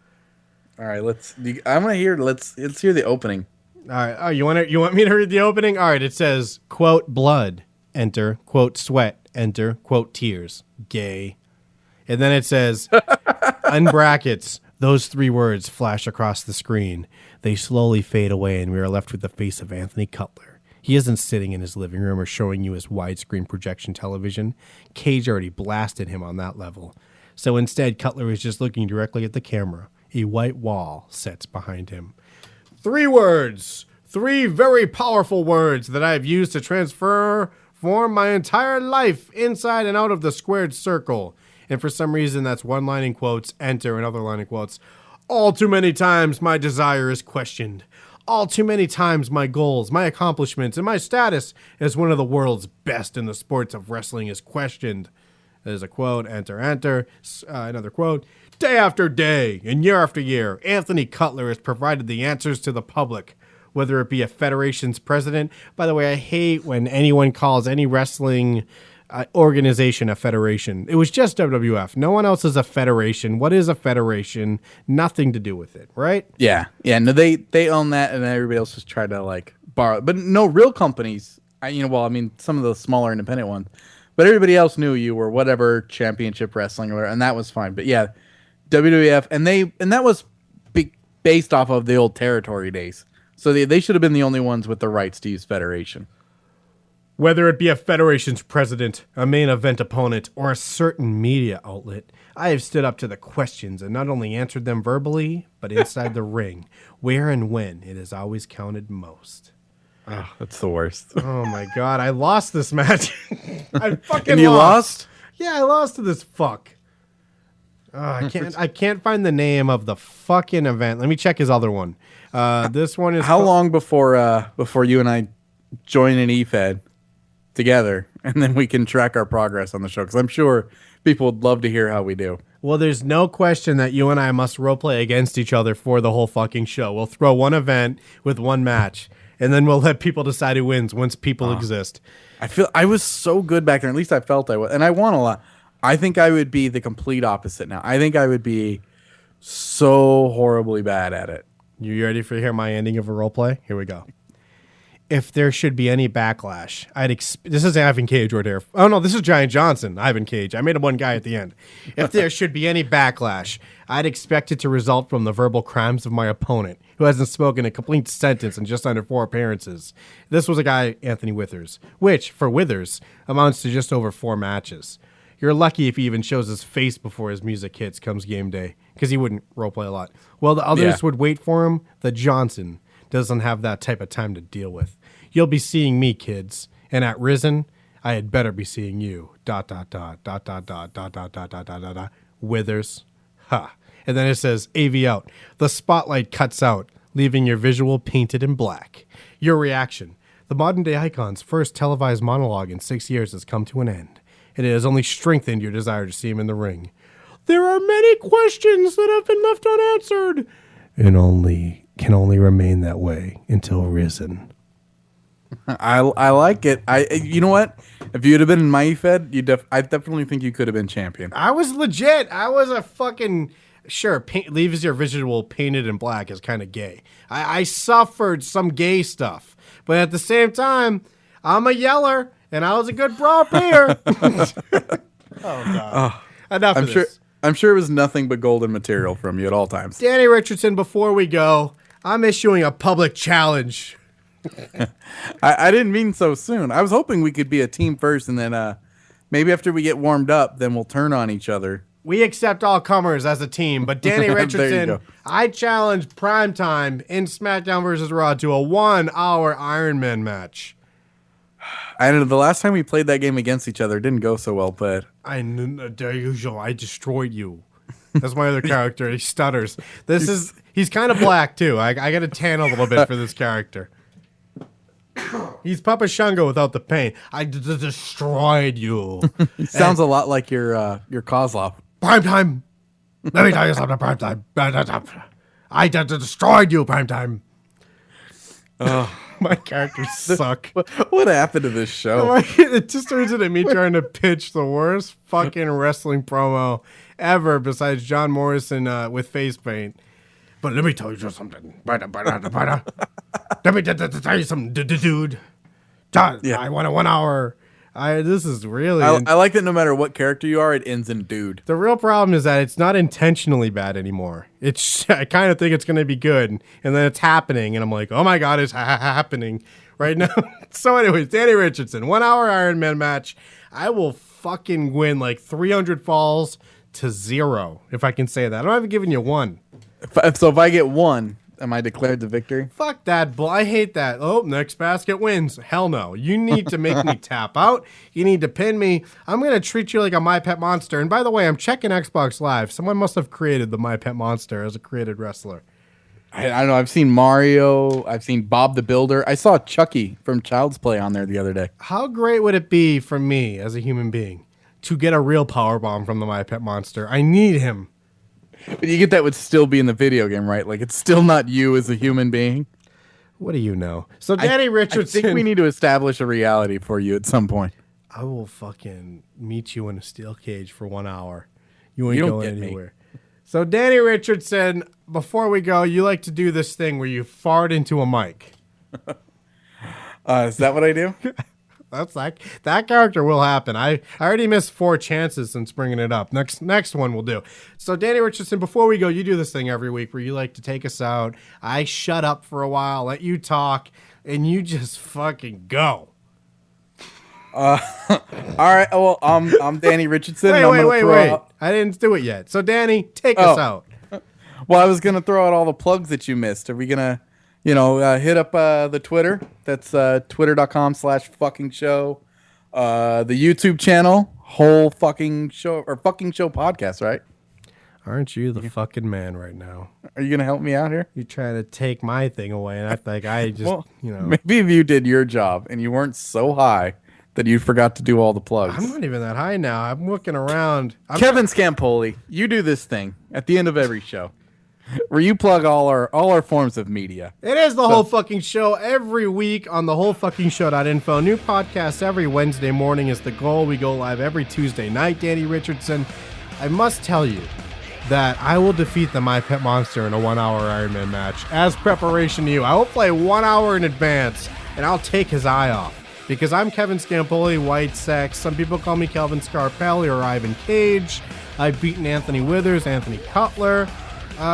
right, let's hear the opening. All right. Oh, you want me to read the opening? All right, it says, quote, blood, enter, quote, sweat, enter, quote, tears, gay. And then it says, in brackets, those three words flash across the screen. They slowly fade away, and we are left with the face of Anthony Cutler. He isn't sitting in his living room or showing you his widescreen projection television. Cage already blasted him on that level. So instead, Cutler is just looking directly at the camera. A white wall sets behind him. 3 words. 3 very powerful words that I've used to transform my entire life inside and out of the squared circle. And for some reason, that's one line in quotes, enter, another line in quotes. All too many times my desire is questioned. All too many times my goals, my accomplishments, and my status as one of the world's best in the sports of wrestling is questioned. There's a quote, enter. Another quote. Day after day and year after year, Anthony Cutler has provided the answers to the public, whether it be a federation's president. By the way, I hate when anyone calls any wrestling organization a federation. It was just WWF. No one else is a federation. What is a federation? Nothing to do with it, right? Yeah. No, they own that, and everybody else just tried to like borrow. But no real companies. Some of the smaller independent ones. But everybody else knew you were whatever championship wrestling, and that was fine. But yeah, WWF, and that was based off of the old territory days. So they should have been the only ones with the rights to use federation. Whether it be a federation's president, a main event opponent, or a certain media outlet, I have stood up to the questions and not only answered them verbally, but inside the ring, where and when it has always counted most. Oh, that's the worst. Oh my God, I lost this match. I fucking And you lost? Yeah, I lost to this fuck. I can't find the name of the fucking event. Let me check his other one. This one is how long before you and I join an EFED together, and then we can track our progress on the show, because I'm sure people would love to hear how we do. Well, there's no question that you and I must roleplay against each other for the whole fucking show. We'll throw one event with one match, and then we'll let people decide who wins once people exist. I was so good back there. At least I felt I was, and I won a lot. I think I would be the complete opposite now. I think I would be so horribly bad at it. You ready to hear my ending of a roleplay? Here we go. If there should be any backlash, this is Ivan Cage right here. Oh no, this is Giant Johnson, Ivan Cage. I made him one guy at the end. If there should be any backlash, I'd expect it to result from the verbal crimes of my opponent, who hasn't spoken a complete sentence in just under 4 appearances. This was a guy, Anthony Withers, which, for Withers, amounts to just over 4 matches. You're lucky if he even shows his face before his music hits comes game day, because he wouldn't roleplay a lot. Well, the others would wait for him. The Johnson doesn't have that type of time to deal with. You'll be seeing me, kids, and at Risen, I had better be seeing you. ... Withers. Ha. And then it says, AV out. The spotlight cuts out, leaving your visual painted in black. Your reaction. The modern day icon's first televised monologue in 6 years has come to an end, and it has only strengthened your desire to see him in the ring. There are many questions that have been left unanswered, and can only remain that way until Risen. I like it. You know what? If you'd have been in my EFED, I definitely think you could have been champion. I was legit. I was a fucking leaves your visual painted in black is kind of gay. I suffered some gay stuff, but at the same time, I'm a yeller, and I was a good bra payer. Oh God! Enough of this. I'm sure it was nothing but golden material from you at all times. Danny Richardson, before we go, I'm issuing a public challenge. I didn't mean so soon. I was hoping we could be a team first, and then maybe after we get warmed up, then we'll turn on each other. We accept all comers as a team, but Danny Richardson, I challenge Primetime in SmackDown vs. Raw to a 1-hour Iron Man match. I know the last time we played that game against each other, it didn't go so well, but I destroyed you. That's my other character. He stutters. He's kind of black too. I got to tan a little bit for this character. He's Papa Shango without the pain. I destroyed you. He sounds a lot like your Kozlov. Primetime. Let me tell you something, Primetime. I destroyed you, Primetime. Oh, my characters suck. What happened to this show? It just turns into me trying to pitch the worst fucking wrestling promo ever besides John Morrison with face paint. But let me tell you something. Let me tell you something, dude. I want a 1 hour. This is really... I like that no matter what character you are, it ends in dude. The real problem is that it's not intentionally bad anymore. I kind of think it's going to be good, and then it's happening, and I'm like, oh my God, it's happening right now. So anyways, Danny Richardson, 1 hour Iron Man match. I will fucking win like 300 falls to 0, if I can say that. I'm not even giving you 1. So if I get 1, Am I declared the victor? Fuck that bull. I hate that. Oh, next basket wins. Hell no. You need to make me tap out. You need to pin me. I'm going to treat you like a My Pet Monster. And by the way, I'm checking Xbox Live. Someone must have created the My Pet Monster as a created wrestler. I don't know. I've seen Mario. I've seen Bob the Builder. I saw Chucky from Child's Play on there the other day. How great would it be for me as a human being to get a real powerbomb from the My Pet Monster? I need him. But you get that would still be in the video game, right? Like, it's still not you as a human being. What do you know? So Danny Richardson. I think we need to establish a reality for you at some point. I will fucking meet you in a steel cage for 1 hour. You ain't going anywhere. So Danny Richardson, before we go, you like to do this thing where you fart into a mic. Is that what I do? That's like that character will happen. I already missed 4 chances since bringing it up. Next one will do. So Danny Richardson, before we go, you do this thing every week where you like to take us out. I shut up for a while, let you talk, and you just fucking go. All right. Well, I'm Danny Richardson. Wait. I didn't do it yet. So Danny, take us out. Well, I was gonna throw out all the plugs that you missed. Are we gonna? Hit up the Twitter. That's twitter.com/fucking show. The YouTube channel, whole fucking show or fucking show podcast, right? Aren't you the fucking man right now? Are you gonna help me out here? You're trying to take my thing away, and I think I just, Maybe if you did your job and you weren't so high that you forgot to do all the plugs. I'm not even that high now. I'm looking around. Kevin Scampoli, you do this thing at the end of every show, where you plug all our forms of media. It is the whole fucking show every week on the wholefuckingshow.info. New podcast every Wednesday morning is the goal. We go live every Tuesday night. Danny Richardson, I must tell you that I will defeat the My Pet Monster in a 1-hour Ironman match. As preparation to you, I will play 1 hour in advance, and I'll take his eye off. Because I'm Kevin Scampoli, white sex. Some people call me Kelvin Scarpelli or Ivan Cage. I've beaten Anthony Withers, Anthony Cutler.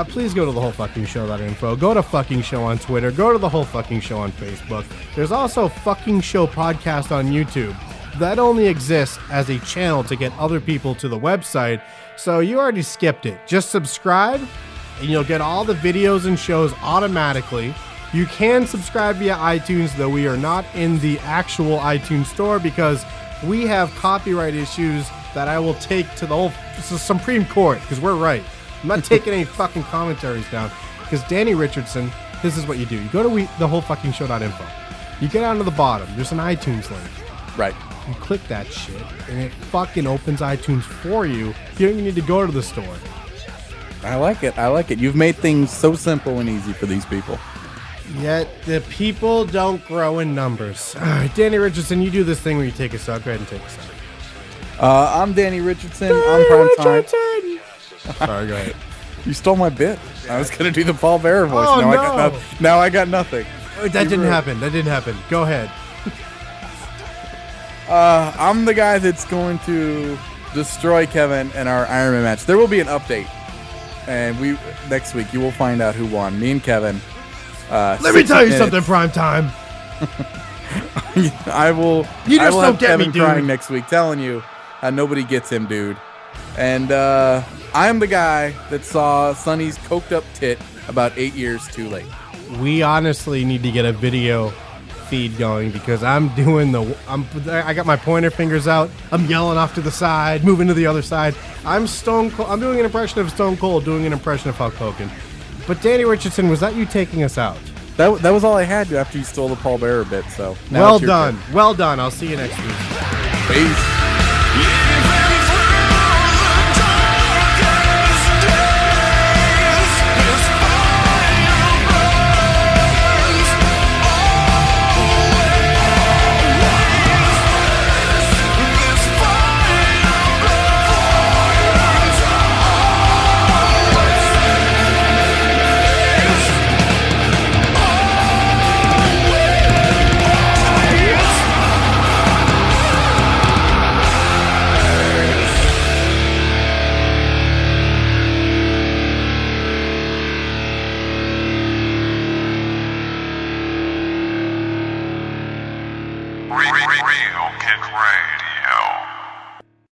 Please go to thewholefuckingshow.info. Go to Fucking Show on Twitter. Go to The Whole Fucking Show on Facebook. There's also Fucking Show Podcast on YouTube. That only exists as a channel to get other people to the website, so you already skipped it. Just subscribe, and you'll get all the videos and shows automatically. You can subscribe via iTunes, though we are not in the actual iTunes store because we have copyright issues that I will take to the Supreme Court, because we're right. I'm not taking any fucking commentaries down, because Danny Richardson, this is what you do. You go to thewholefuckingshow.info. You get down to the bottom. There's an iTunes link. Right. You click that shit, and it fucking opens iTunes for you. You don't even need to go to the store. I like it. You've made things so simple and easy for these people. Yet the people don't grow in numbers. All right, Danny Richardson, you do this thing where you take us out. Go ahead and take us out. I'm Danny Richardson. I'm Prime Time. Sorry, go ahead. You stole my bit. I was going to do the Paul Bearer voice. Oh, Now I got nothing. That didn't happen. Go ahead. I'm the guy that's going to destroy Kevin in our Iron Man match. There will be an update. And next week, you will find out who won. Me and Kevin. Let me tell you something, Prime Time. I will. You just don't get Kevin me, dude. Crying next week, telling you how nobody gets him, dude. And I'm the guy that saw Sonny's coked up tit about 8 years too late. We honestly need to get a video feed going because I got my pointer fingers out. I'm yelling off to the side, moving to the other side. I'm Stone Cold. I'm doing an impression of Stone Cold, doing an impression of Hulk Hogan. But Danny Richardson, was that you taking us out? That was all I had after you stole the Paul Bearer bit. So well done. Well done. I'll see you next week. Peace.